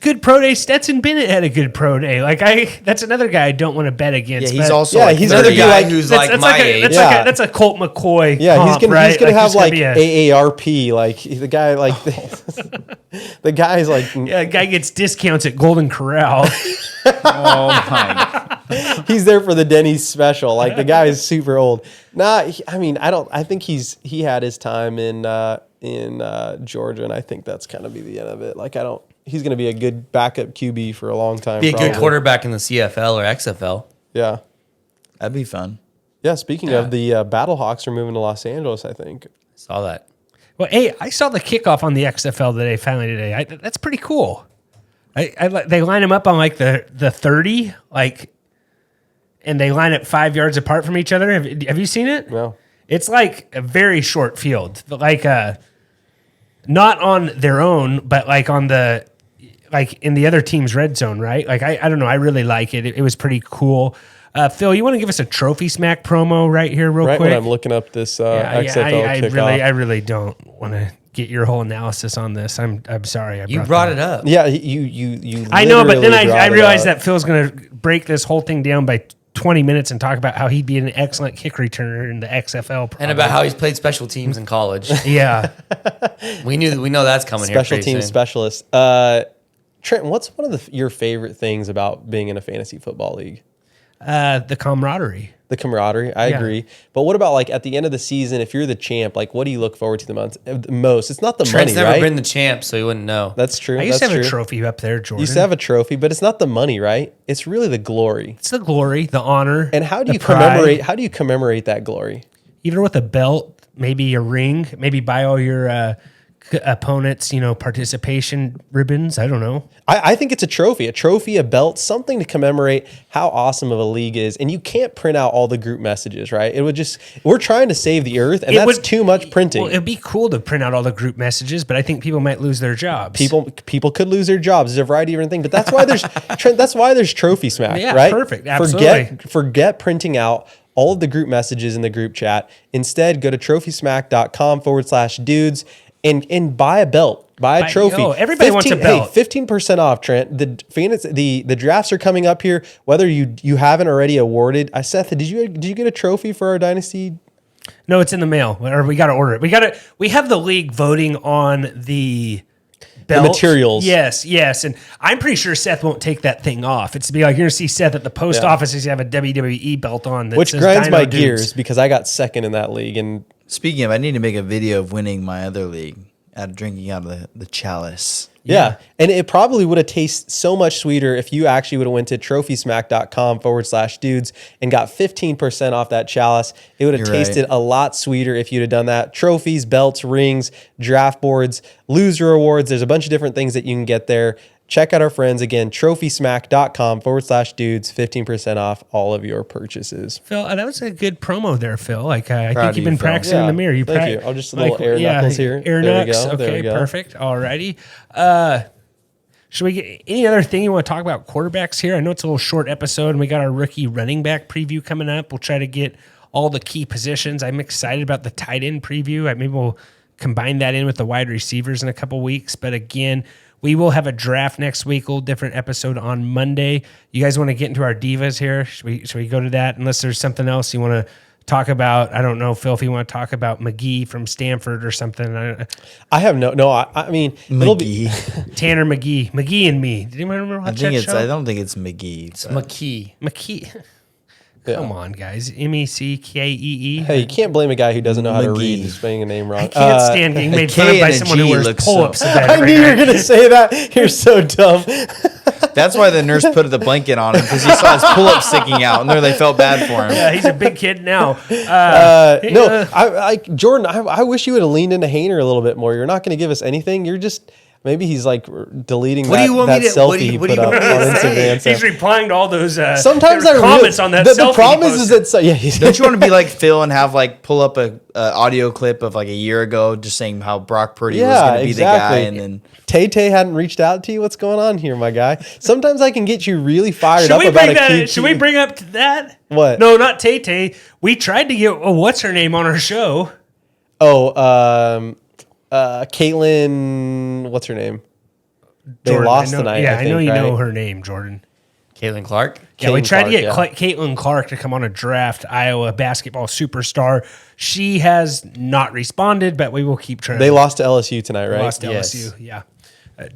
Good pro day. Stetson Bennett had a good pro day. That's another guy I don't want to bet Yeah, against. he's but also Yeah, like he's Another gonna be guy like who's that's, like that's my like a, age. that's, Yeah. like a, that's a Colt McCoy. Yeah, comp, he's gonna right? have he's like gonna be AARP. Like the guy, like the guy's like a guy gets discounts at Golden Corral. oh my. he's there for the Denny's special. Like the guy is super old. I think he had his time in Georgia, and I think that's kind of be the end of it. Like he's going to be a good backup QB for a long time. Be a probably. good quarterback in the CFL or XFL. Yeah. That'd be fun. Yeah. Speaking of the Battlehawks are moving to Los Angeles, I think. Saw that. Well, hey, I saw the kickoff on the XFL today. That's pretty cool. They line them up on like the 30, like, and they line up 5 yards apart from each other. Have you seen it? No. It's like a very short field, like not on their own, but like on the in the other team's red zone, right? Like I don't know, I really like it. It was pretty cool. Phil, you want to give us a Trophy Smack promo right here, real Right quick? when I'm looking up this XFL kickoff. I really don't want to get your whole analysis on this. I'm sorry. You brought it up. Yeah, you. I know, but then I realized that. that Phil's going to break this whole thing down by 20 minutes and talk about how he'd be an excellent kick returner in the XFL. Probably. And about how he's played special teams in college. Yeah. we know that's coming Special here. team Soon. specialist. Trent, what's one of your favorite things about being in a fantasy football league? The camaraderie. The camaraderie, I agree. But what about like at the end of the season, if you're the champ, like what do you look forward to the most? It's not the Trent's money, never right? been the champ, so he wouldn't know. That's true. I used to That's have true. a trophy up there, Jordan. You used to have a trophy, but it's not the money, right? It's really the glory. It's the glory, the honor. And how do the you pride. commemorate? How do you commemorate that glory? Either with a belt, maybe a ring, maybe buy all your opponents, participation ribbons. I don't know. I think it's a trophy, a belt, something to commemorate how awesome of a league is. And you can't print out all the group messages, right? We're trying to save the earth, and that's too much printing. Well, it'd be cool to print out all the group messages, but I think people might lose their jobs. People could lose their jobs. There's a variety of different things, but that's why there's Trent. That's why there's Trophy Smack, Yeah, right? perfect. Absolutely. Forget printing out all of the group messages in the group chat. Instead, go to trophysmack.com/dudes and buy a belt. Buy a trophy. Everybody wants a belt. Hey, 15% off, Trent. The drafts are coming up here. Whether you haven't already awarded. Seth, did you get a trophy for our dynasty? No, it's in the mail, or we got to order it. We have the league voting on the belt. The materials. Yes, and I'm pretty sure Seth won't take that thing off. It's to be like you're gonna see Seth at the post office. He's have a WWE belt on, that Which says grinds Dino my Dudes. gears because I got second in that league. And Speaking of, I need to make a video of winning my other league at drinking out of the chalice. yeah. And it probably would have tasted so much sweeter if you actually would have went to trophysmack.com/dudes and got 15% off that chalice. It would have You're tasted right. a lot sweeter if you'd have done that. Trophies, belts, rings, draft boards, loser awards. There's a bunch of different things that you can get there. Check out our friends again, trophysmack.com/dudes, 15% off all of your purchases. Phil, that was a good promo there, Phil. I Proud think of you've you, been Phil. practicing in the mirror. Thank you. I'll just a little air knuckles here. Air There we knucks. go. There Okay, we go. perfect. Alrighty. Should we get any other thing you want to talk about quarterbacks here? I know it's a little short episode, and we got our rookie running back preview coming up. We'll try to get all the key positions. I'm excited about the tight end preview. Maybe we'll combine that in with the wide receivers in a couple weeks. But again, we will have a draft next week, a little different episode on Monday. You guys want to get into our divas here? Should we go to that? Unless there's something else you want to talk about. I don't know, Phil, if you want to talk about McGee from Stanford or something. I have I mean, it'll be Tanner McGee. McGee and Me. Did anyone remember watch that show? I don't think it's McGee. It's McKee. McKee. Come on, guys. Meckee. Hey, you can't blame a guy who doesn't know how to McGee. read and spelling a name wrong. I can't stand getting made fun of K by and a someone who G wears looks pull-ups so- to bed. I every knew you were night. going to say that. You're so dumb. That's why the nurse put the blanket on him, because he saw his pull-up sticking out, and there they felt bad for him. Yeah, he's a big kid now. Jordan, I wish you would have leaned into Hainer a little bit more. You're not going to give us anything. You're just, maybe he's like deleting What do you want that me to- selfie what do you- he what do put you up want on me to say? Instagram. So He's replying to all those sometimes I comments on that the selfie. problem he is posted. that Don't you want to be like Phil and have pull up a audio clip of like a year ago, just saying how Brock Purdy was going to be the guy, and then Tay hadn't reached out to you. What's going on here, my guy? Sometimes I can get you really fired Should up we about bring a QB. should we bring up that? What? No, not Tay. We tried to get what's her name on our show. Caitlin, what's her name? They Jordan, lost I know, tonight. Yeah, I think, know you right? know her name, Jordan. Caitlin Clark. Yeah, we Caitlin tried to get Clark, Caitlin Clark to come on a draft, Iowa basketball superstar. She has not responded, but we will keep trying. They lost to LSU tonight, right? Lost to LSU, yeah.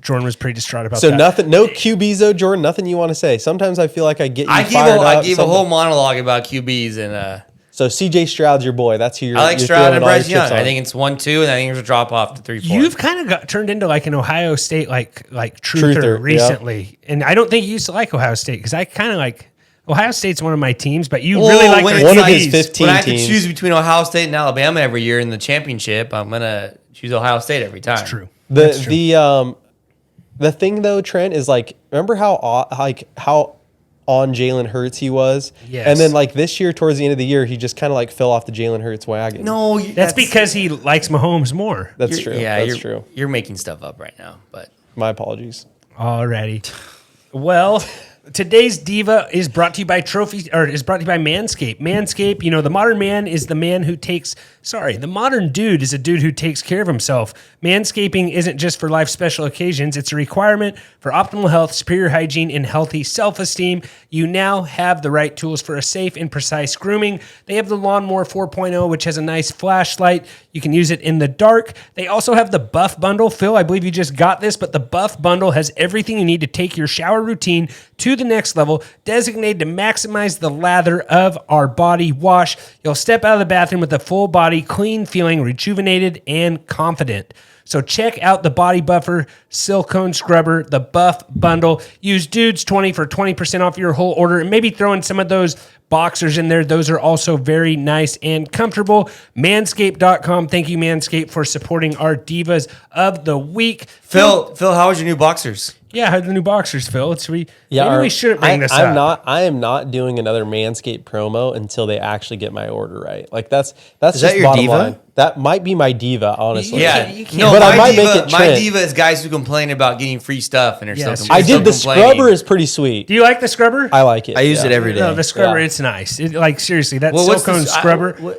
Jordan was pretty distraught about So that. nothing, no QBs though, Jordan. Nothing you want to say. Sometimes I feel like I get you I gave fired up. a Something- whole monologue about QBs, and So CJ Stroud's your boy. That's who you're. I like you're Stroud throwing and all your Bryce Young. chips on. I think it's 1-2, and I think there's a drop off to 3-4. You've kind of got turned into like an Ohio State like truther Truther, yeah. recently, and I don't think you used to like Ohio State because I kind of like Ohio State's one of my teams, but you Well, really like when their it's one of like- his teams. 15 when I have to teams. choose between Ohio State and Alabama every year in the championship, I'm gonna choose Ohio State every time. That's true. The thing though, Trent, is like, remember how on Jalen Hurts he was? Yes. And then like this year, towards the end of the year, he just kind of like fell off the Jalen Hurts wagon. No, That's because he likes Mahomes more. That's true. Yeah, That's true. You're making stuff up right now, but My apologies. Alrighty. Well, today's diva is brought to you by Manscaped. Manscaped, you know, the modern man is the man who the modern dude is a dude who takes care of himself. Manscaping isn't just for life special occasions. It's a requirement for optimal health, superior hygiene, and healthy self-esteem. You now have the right tools for a safe and precise grooming. They have the Lawnmower 4.0, which has a nice flashlight. You can use it in the dark. They also have the Buff Bundle. Phil, I believe you just got this, but the Buff Bundle has everything you need to take your shower routine to the next level, designated to maximize the lather of our body wash. You'll step out of the bathroom with a full body, clean feeling, rejuvenated and confident. So check out the Body Buffer Silicone Scrubber, the Buff Bundle. Use Dudes20 for 20% off your whole order, and maybe throw in some of those boxers in there. Those are also very nice and comfortable. Manscaped.com. Thank you, Manscaped, for supporting our Divas of the Week. Phil, how was your new boxers? Yeah, how are the new boxers, Phil? Maybe Yeah, we shouldn't bring this up. I am not doing another Manscaped promo until they actually get my order right. Like that's just that your bottom diva? line. That might be my diva, honestly. Yeah, you can't- no, But my I might diva, make it my trend. diva is guys who complain about getting free stuff and are Yes. still. I still did the complaining. scrubber is pretty sweet. Do you like the scrubber? I like it. I use it every day. No, the scrubber, Yeah. it's nice. Like, seriously, that Well, what's silicone this- scrubber.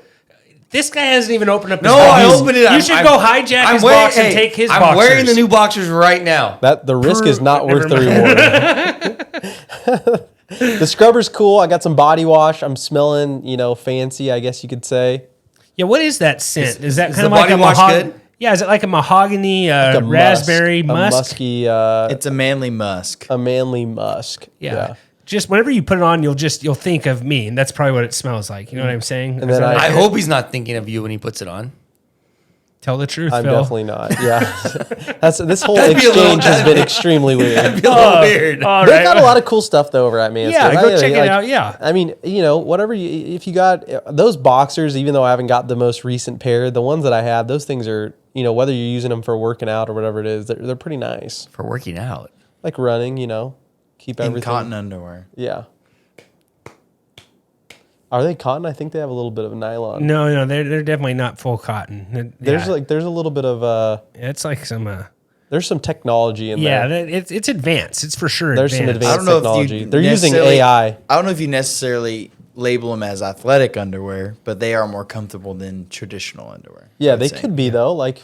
This guy hasn't even opened up his No, box. I opened it. You should go hijack his box and take his boxers. I'm wearing the new boxers right now. That the risk is not worth the Never reward. The scrubber's cool. I got some body wash. I'm smelling, fancy, I guess you could say. Yeah, what is that scent? Is that is kind of the like body a wash mahogany? good? Yeah, is it like a mahogany, Like a raspberry musk, musk? A musky, It's a manly musk. a manly musk. Yeah. Just whenever you put it on, you'll think of me, and that's probably what it smells like. You know what I'm saying? And then I hope he's not thinking of you when he puts it on. Tell the truth, I'm Phil. definitely not. Yeah. This whole That'd be a little- exchange has been extremely weird. That'd be a little weird. All They've right. got a lot of cool stuff though over at Manscaped. Yeah, go check it out. Yeah. I mean, whatever if you got those boxers, even though I haven't got the most recent pair, the ones that I have, those things are, whether you're using them for working out or whatever it is, they're pretty nice. For working out. Like running, keep In everything. cotton underwear. Yeah. Are they cotton? I think they have a little bit of nylon. No, they're definitely not full cotton. There's Yeah. there's a little bit of It's like some. there's some technology in Yeah, there. it's advanced. It's for sure. There's some advanced. I don't know technology. if you They're using necessarily- AI. I don't know if you necessarily label them as athletic underwear, but they are more comfortable than traditional underwear. Yeah, I'd they say. could be though. Like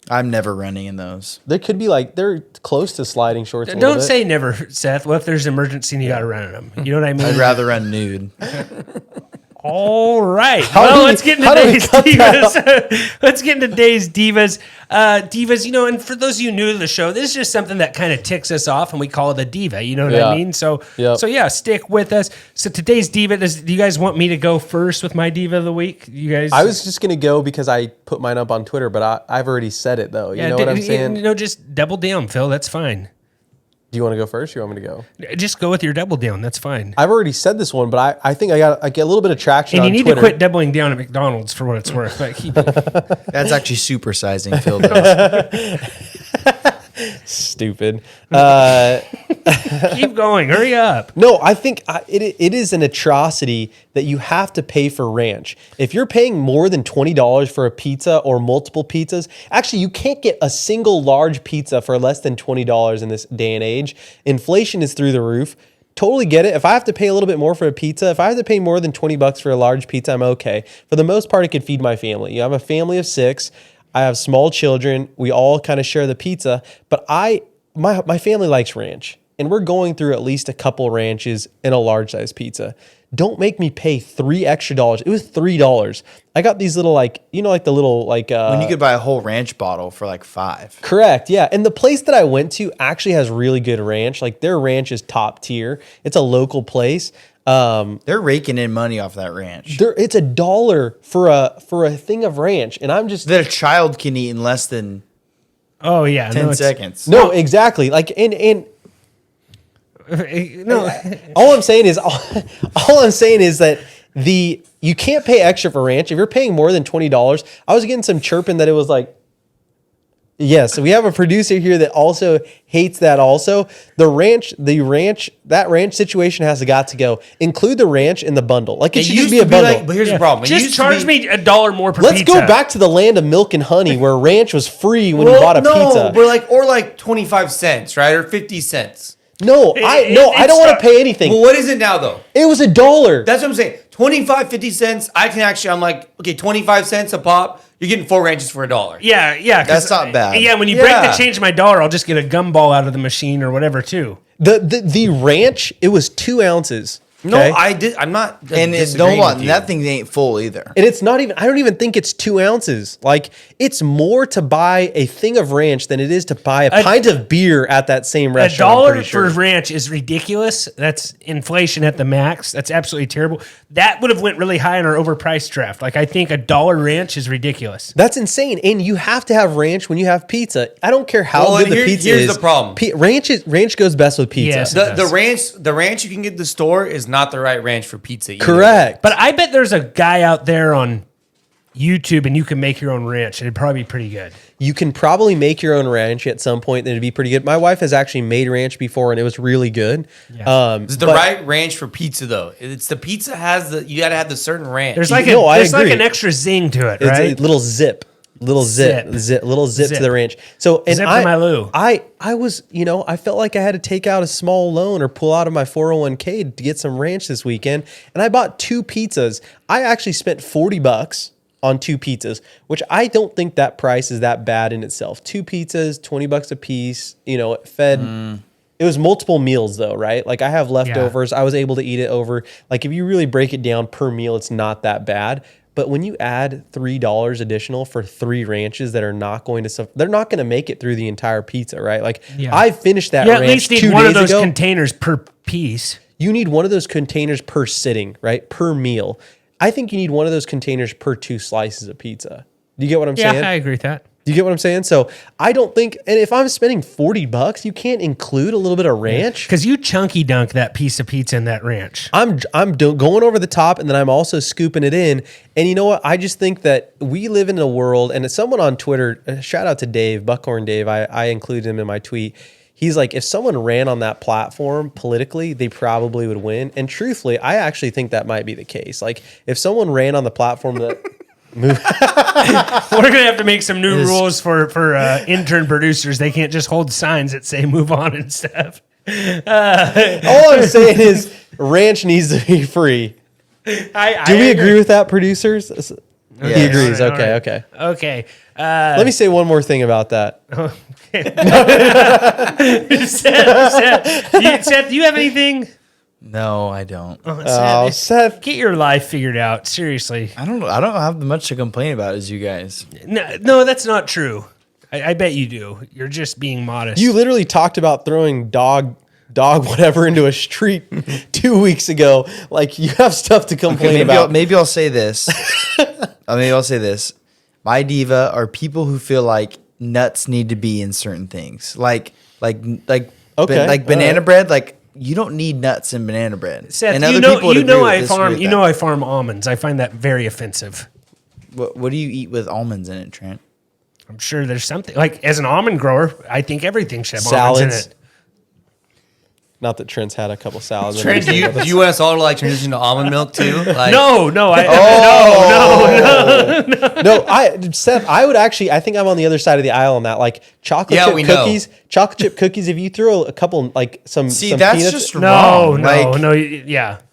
I'm never running in those. they could be like they're close to sliding shorts. a little Don't bit. say never, Seth. What if there's an emergency and you got to run in them? You know what I mean? I'd rather run nude. All right. How Well, do we- let's get into how do we today's cut that divas. Let's get into today's divas. Divas, and for those of you new to the show, this is just something that kind of ticks us off, and we call it a diva. You know what I Yeah. mean? So, Yep. yeah, stick with us. So today's diva. Do you guys want me to go first with my diva of the week? You guys? I was just gonna go because I put mine up on Twitter, but I've already said it though. You know what I'm saying? Just double down, Phil. That's fine. Do you want to go first? Or you want me to go? Just go with your double down. That's fine. I've already said this one, but I think I get a little bit of traction And you on need Twitter. to quit doubling down at McDonald's for what it's worth. But keep That's actually supersizing Phil does. Stupid. keep going. Hurry up. No, I think it is an atrocity that you have to pay for ranch. If you're paying more than $20 for a pizza or multiple pizzas, actually you can't get a single large pizza for less than $20 in this day and age. Inflation is through the roof. Totally get it. If I have to pay a little bit more for a pizza, if I have to pay more than $20 for a large pizza, I'm okay. For the most part, it could feed my family. You have a family of 6. I have small children. We all kind of share the pizza, but my family likes ranch, and we're going through at least a couple ranches in a large size pizza. Don't make me pay $3 extra. It was $3. I got these little like the little like When you could buy a whole ranch bottle for like $5. correct, yeah. And the place that I went to actually has really good ranch. Like their ranch is top tier. It's a local place. They're raking in money off that ranch. It's $1 for a thing of ranch, and I'm just That a child can eat in less than Oh yeah, 10 seconds. no exactly like and no. all I'm saying is that you can't pay extra for ranch if you're paying more than $20. I was getting some chirping that it was like Yes, we have a producer here that also hates that. Also, that ranch situation has got to go. Include the ranch in the bundle. Like it should just be a bundle. But here's the problem. It Just used to charge be- me $1 more per Let's pizza. go back to the land of milk and honey, where ranch was free when you bought a pizza. We're like 25 cents, right, or 50 cents. No, I don't want to pay anything. Well, what is it now though? It was $1. That's what I'm saying. 25, 50 cents. I'm like, okay, 25 cents a pop. You're getting 4 ranches for $1. Yeah. 'Cause- That's not bad. Yeah, when you break the change of my dollar, I'll just get a gumball out of the machine or whatever too. The ranch, it was 2 ounces. No, okay? I did. I'm not. And disagreeing with you. that thing ain't full either. And it's not even, I don't even think it's 2 ounces. Like, it's more to buy a thing of ranch than it is to buy a pint of beer at that same restaurant. I'm $1 pretty sure. for ranch is ridiculous. That's inflation at the max. That's absolutely terrible. That would have went really high in our overpriced draft. Like, I think $1 ranch is ridiculous. That's insane. And you have to have ranch when you have pizza. I don't care how Well, good and the pizza here's is. the problem. Ranch goes best with pizza. Yes. The ranch you can get at the store is not the right ranch for pizza either. Correct. But I bet there's a guy out there on YouTube and you can make your own ranch. It'd probably be pretty good. You can probably make your own ranch at some point, and it'd be pretty good. My wife has actually made ranch before, and it was really good. Yeah. It's the right ranch for pizza though. It's the pizza you got to have the certain ranch. There's like I there's like agree. an extra zing to it, It's right? a little zip. Little zip to the ranch. So and Zip to my Lou. I was, I felt like I had to take out a small loan or pull out of my 401k to get some ranch this weekend, and I bought 2 pizzas. I actually spent $40 on 2 pizzas, which I don't think that price is that bad in itself. 2 pizzas, $20 a piece. It fed. It was multiple meals though, right? Like I have leftovers. I was able to eat it over. Like if you really break it down per meal, it's not that bad. But when you add $3 additional for 3 ranches that are not going to, they're not going to make it through the entire pizza, right? Like I finished that You ranch at least need 2 one of days those ago. containers per piece. You need one of those containers per sitting, right? Per meal. I think you need one of those containers per 2 slices of pizza. Do you get what I'm saying? Yeah, I agree with that. Do you get what I'm saying? So I don't think, and if I'm spending $40, you can't include a little bit of ranch. Because you chunky dunk that piece of pizza in that ranch. I'm going over the top, and then I'm also scooping it in. And you know what? I just think that we live in a world, and someone on Twitter, shout out to Dave, Buckhorn Dave, I included him in my tweet. He's like, if someone ran on that platform politically, they probably would win. And truthfully, I actually think that might be the case. Like, if someone ran on the platform that... We're gonna have to make some new rules for intern producers. They can't just hold signs that say "move on" and stuff. All I'm saying is ranch needs to be free. Do we agree with that, producers? He agrees. All right, Okay. Okay. Let me say one more thing about that. Seth, do you have anything? No, I don't. Oh, Seth. Get your life figured out. Seriously. I don't have much to complain about as you guys. No, that's not true. I bet you do. You're just being modest. You literally talked about throwing dog whatever into a street 2 weeks ago. Like, you have stuff to complain about. Maybe I'll say this. Maybe I'll say this. My diva are people who feel like nuts need to be in certain things. Like banana bread. Like, you don't need nuts in banana bread. Seth, and I farm. that. I farm almonds. I find that very offensive. What do you eat with almonds in it, Trent? I'm sure there's something like as an almond grower, I think everything should have almonds in Salads. it. Not that Trent's had a couple salads. Trent, do you want us all to like transition to almond milk too? Like, No, Seth, I think I'm on the other side of the aisle on that. Like chocolate chip cookies. If you throw a couple, like some See, some that's peanuts, just wrong.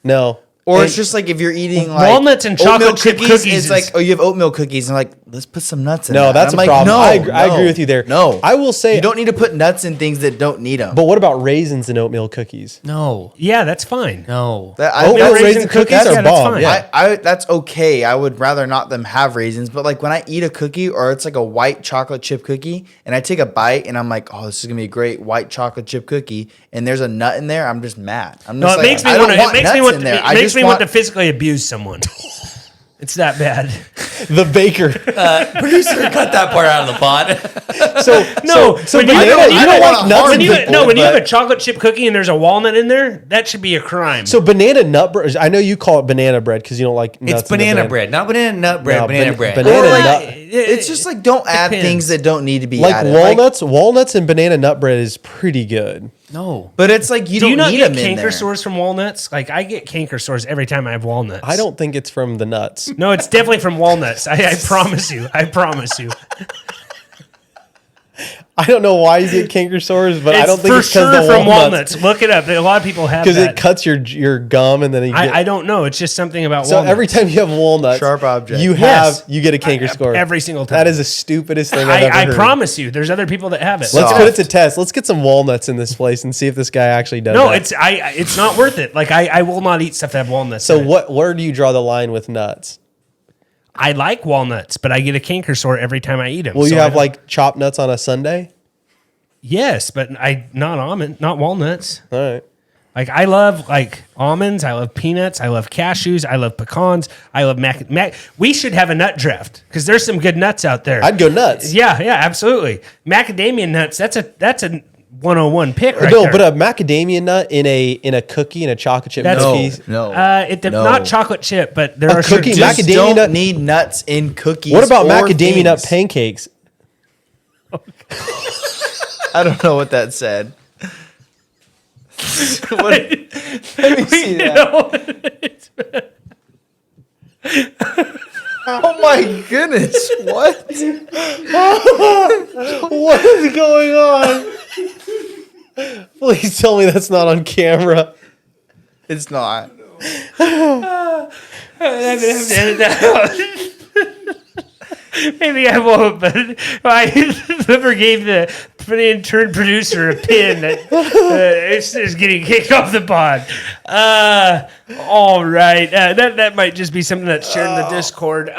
no. Or And- it's just like if you're eating like walnuts and oatmeal chocolate chip cookies it's is- like, oh, you have oatmeal cookies, and like, let's put some nuts in. No, that. that's And a I'm problem. Like, I agree with you there. No, I will say you don't need to put nuts in things that don't need them. But what about raisins in oatmeal cookies? No. Yeah, that's fine. No. Oatmeal raisin cookies are that's bomb. fine. Yeah. I that's okay. I would rather not them have raisins, but like when I eat a cookie or it's like a white chocolate chip cookie and I take a bite and I'm like, oh, this is gonna be a great white chocolate chip cookie, and there's a nut in there, I'm just mad. I'm No, just it like, makes me I want don't to. want It makes me nuts want. in there. It I makes just me want to physically abuse someone. It's that bad. The baker. Producer, cut that part out of the pod. So when banana, you don't like nuts. When in you have a chocolate chip cookie and there's a walnut in there, that should be a crime. So banana nut bread. I know you call it banana bread because you don't like nuts. It's banana bread, not banana nut bread, No, banana bread. banana Or like- nut. It's just like don't add depends. things that don't need to be Like added. walnuts and banana nut bread is pretty good. No. But it's like you Do you don't not need get them in canker there. sores from walnuts? Like I get canker sores every time I have walnuts. I don't think it's from the nuts. No, it's definitely from walnuts. I promise you. I promise you. I don't know why you get canker sores, but I don't think for it's because sure of the from walnuts. walnuts. Look it up. A lot of people have Because that. it cuts your gum and then you get. I don't know. It's just something about So walnuts. every time you have walnuts, Sharp object. you Yes. get a canker score every single time. That is the stupidest thing I've ever I heard. promise you, there's other people that have it. Let's So- put it to test. Let's get some walnuts in this place and see if this guy actually does. No, that. it's not worth it. Like I will not eat stuff that have walnuts. So in it. where do you draw the line with nuts? I like walnuts, but I get a canker sore every time I eat them. Will So you I have don't- like chopped nuts on a Sunday? Yes, but not walnuts. All right. Like I love like almonds, I love peanuts, I love cashews, I love pecans, I love mac. We should have a nut draft because there's some good nuts out there. I'd go nuts. Yeah, absolutely. Macadamia nuts. That's a 101 pick right no, there. but a macadamia nut in a cookie and a chocolate chip That's- cookies. No. No. Not chocolate chip, but there A are cookie, certain- Just macadamia don't nut- need nuts in cookies. What about or macadamia nut things. pancakes? I don't know what that said. What- let me see that. Oh my goodness! What? What is going on? Please tell me that's not on camera. It's not. Maybe I won't, but I whoever gave the intern producer a pin that is getting kicked off the pod. All right, that might just be something that's shared in the Discord.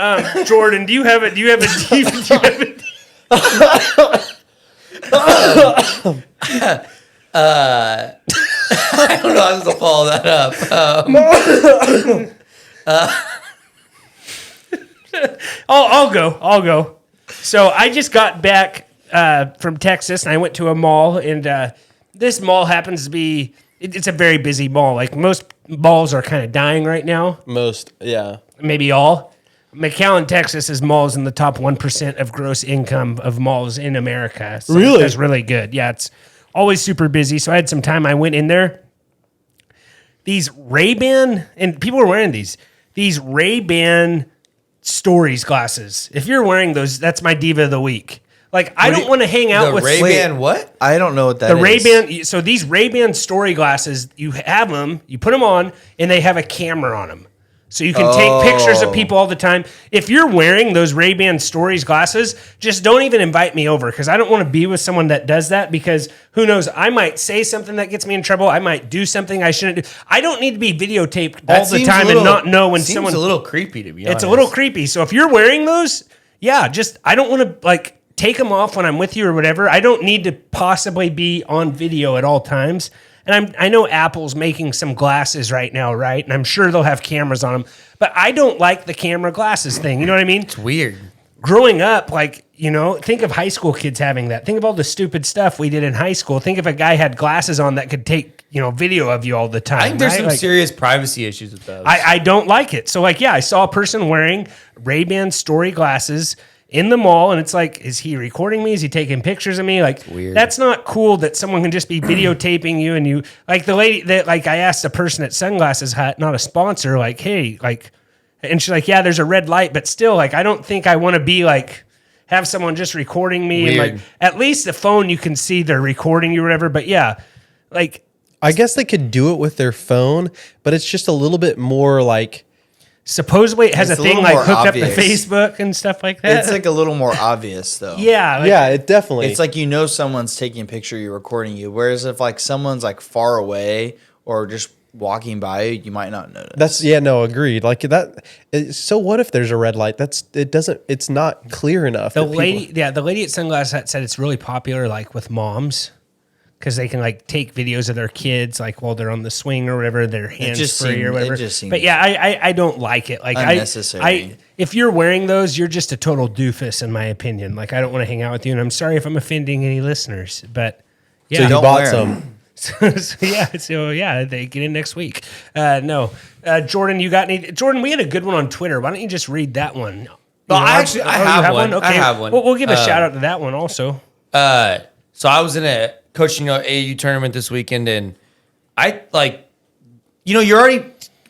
Jordan, do you have it? Do you have a? Do you have it? I don't know how to follow that up. I'll go. So I just got back from Texas and I went to a mall and this mall happens to be it's a very busy mall. Like most malls are kind of dying right now. Most, yeah. Maybe all. McAllen, Texas is malls in the top 1% of gross income of malls in America. So Really? That's really good. Yeah, it's always super busy. So I had some time. I went in there. These Ray-Ban, and people were wearing these Ray-Ban Stories glasses. If you're wearing those, that's my diva of the week. Like, I don't want to hang out The with Ray-Ban what? I don't know what that the is. Ray-Ban. So these Ray-Ban Story glasses, you have them, you put them on, and they have a camera on them. So you can take pictures of people all the time. If you're wearing those Ray-Ban Stories glasses, just don't even invite me over because I don't want to be with someone that does that because who knows, I might say something that gets me in trouble. I might do something I shouldn't do. I don't need to be videotaped all the seems time a little- and not know when seems someone... a little creepy to be honest. It's a little creepy. So if you're wearing those, yeah, just I don't want to like take them off when I'm with you or whatever. I don't need to possibly be on video at all times. And I know Apple's making some glasses right now, right? And I'm sure they'll have cameras on them. But I don't like the camera glasses thing. You know what I mean? It's weird. Growing up, like, you know, think of high school kids having that. Think of all the stupid stuff we did in high school. Think if a guy had glasses on that could take, you know, video of you all the time. I think there's right? some Like, serious privacy issues with those. I don't like it. So like, yeah, I saw a person wearing Ray-Ban Story glasses in the mall, and it's like, is he recording me? Is he taking pictures of me? Like, weird. that's not cool that someone can just be videotaping you and you, like the lady that, like I asked a person at Sunglasses Hut, not a sponsor, like, hey, like, and she's like, yeah, there's a red light, but still, like, I don't think I want to be like, have someone just recording me. Weird. And like, at least the phone, you can see they're recording you or whatever. But yeah, like, I guess they could do it with their phone, but it's just a little bit more like... supposedly it has It's a a thing little like more hooked up obvious. to Facebook and stuff like that. It's like a little more obvious though. yeah. Like, yeah, it definitely... It's like you know someone's taking a picture, you're recording you. Whereas if like someone's like far away or just walking by you, you might not notice. That's agreed. Like that. So what if there's a red light? It's not clear enough. The that people- lady at Sunglass Hut said it's really popular, like with moms, because they can like take videos of their kids, like while they're on the swing or whatever, their hands just free or seemed- whatever. it just seemed But yeah, I don't like it. Like unnecessary. if you're wearing those, you're just a total doofus, in my opinion. Like I don't want to hang out with you, and I'm sorry if I'm offending any listeners, but yeah. So you Don't bought wear 'em. some. so yeah, they get in next week. No, Jordan, you got any? Jordan, we had a good one on Twitter. Why don't you just read that one? Well, You know, I have one. Okay. I have one. Well, we'll give a shout out to that one also. So I was in a coaching AAU tournament this weekend, and I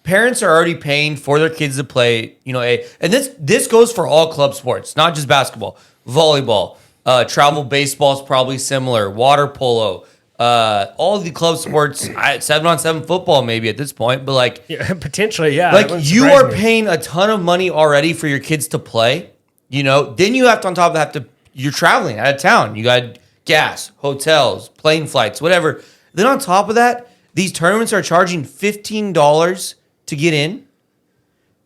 parents are already paying for their kids to play, and this goes for all club sports, not just basketball, volleyball, travel baseball is probably similar, water polo, all the club sports, 7-on-7 football maybe at this point, but Potentially, yeah. like you are paying a ton of money already for your kids to play, then you have to on top of that you're traveling out of town. You got gas, hotels, plane flights, whatever. Then on top of that, these tournaments are charging $15 to get in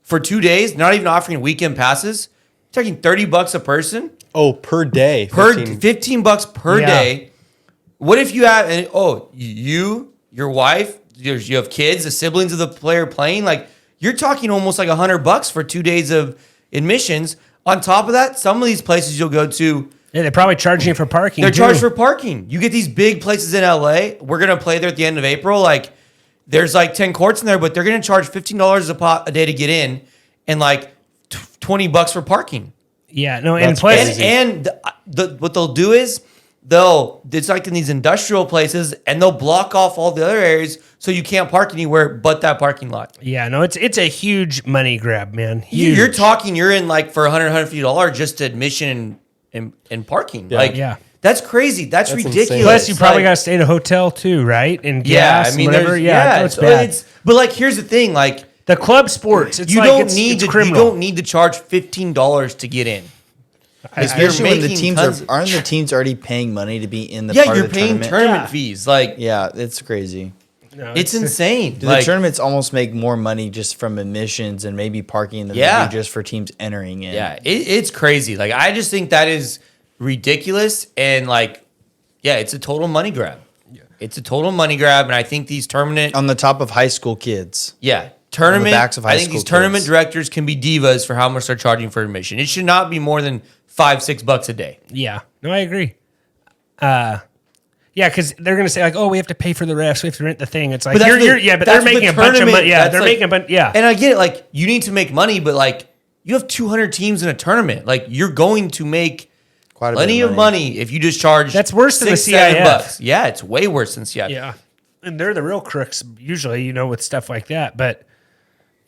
for 2 days, not even offering weekend passes. You're talking $30 a person. Oh, per day. $15 per day. What if you have your wife, you have kids, the siblings of the player playing, like you're talking almost like $100 for 2 days of admissions. On top of that, some of these places you'll go to, yeah, they're probably charging you for parking. They're charged for parking. You get these big places in LA. We're gonna play there at the end of April. Like, there's like 10 courts in there, but they're gonna charge $15 a day to get in, and like $20 for parking. Yeah, no, and plus, and what they'll do is it's like in these industrial places, and they'll block off all the other areas so you can't park anywhere but that parking lot. Yeah, no, it's a huge money grab, man. Huge. You're in like for $150 just admission and parking. Yeah. That's crazy. That's ridiculous. insane. Plus, you probably got to stay at a hotel too, right? And gas, and whatever. It's bad. But like, here's the thing: like the club sports, it's you like don't it's need to. criminal. You don't need to charge $15 to get in. Especially when the making teams tons aren't the teams already paying money to be in the Yeah, part you're of the paying tournament fees. Like, Yeah, it's crazy. No, it's insane. Do Like, the tournaments almost make more money just from admissions and maybe parking than they do just for teams entering in? yeah, it's crazy. Like, I just think that is ridiculous, and like, yeah, it's a total money grab. Yeah. It's a total money grab, and I think these tournament On the top of high school kids. tournament. backs of high I think school these tournament kids. directors can be divas for how much they're charging for admission. It should not be more than $5-6 a day. Yeah, no, I agree. Yeah, because they're gonna say like, "Oh, we have to pay for the refs, we have to rent the thing." It's like, But that's but they're making a bunch of money. Yeah, they're making a bunch. Yeah, And I get it. Like, you need to make money, but like, you have 200 teams in a tournament. Like, you're going to make Quite a plenty bit of money if you just charge. That's worse than the $6-7 CIF. bucks. Yeah, it's way worse than CIF. yeah, and they're the real crooks usually, with stuff like that. But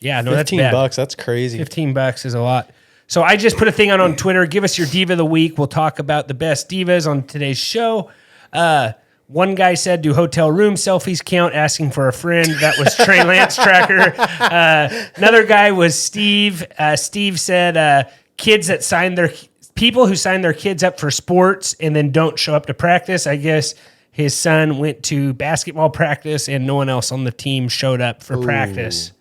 yeah, no, that's bad. $15, that's crazy. $15 is a lot. So I just put a thing on Twitter. Give us your diva of the week. We'll talk about the best divas on today's show. One guy said, "Do hotel room selfies count?" Asking for a friend. That was Trey Lance Tracker. Another guy was Steve. Steve said, people who sign their kids up for sports and then don't show up to practice. I guess his son went to basketball practice and no one else on the team showed up for practice.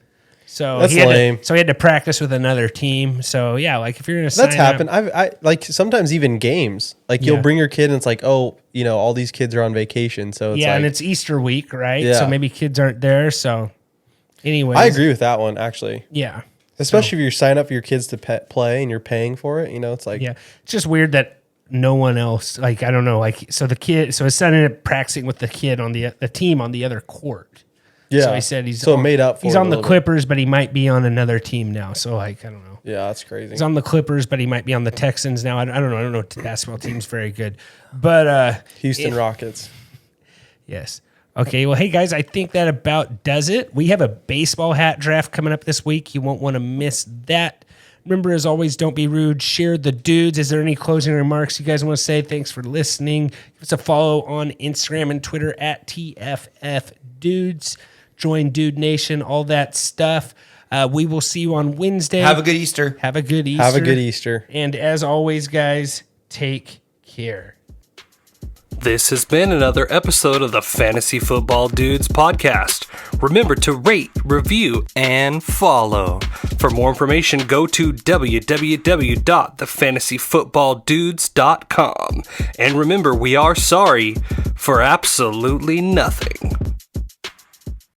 So That's lame. he had to practice with another team. So yeah, like if you're gonna sign That's happened. up, I like sometimes even games. Like you'll bring your kid and it's like, oh, all these kids are on vacation. So it's and it's Easter week, right? Yeah. So maybe kids aren't there. So anyway, I agree with that one actually. Yeah, Especially if you sign up for your kids to play and you're paying for it. It's like yeah. It's just weird that no one else, like I don't know, like so his son ended up practicing with the kid on the team on the other court. yeah. So he said he's made up for he's it on a the little bit. Clippers, but he might be on another team now. So like I don't know. Yeah, that's crazy. He's on the Clippers, but he might be on the Texans now. I don't know. I don't know. Basketball team's very good, but Houston Rockets. yes. Okay. Well, hey guys, I think that about does it. We have a baseball hat draft coming up this week. You won't want to miss that. Remember, as always, don't be rude. Share the dudes. Is there any closing remarks you guys want to say? Thanks for listening. Give us a follow on Instagram and Twitter at tffdudes. Join Dude Nation, all that stuff. We will see you on Wednesday. Have a good Easter. Have a good Easter. Have a good Easter. And as always, guys, take care. This has been another episode of the Fantasy Football Dudes podcast. Remember to rate, review, and follow. For more information, go to www.thefantasyfootballdudes.com. And remember, we are sorry for absolutely nothing.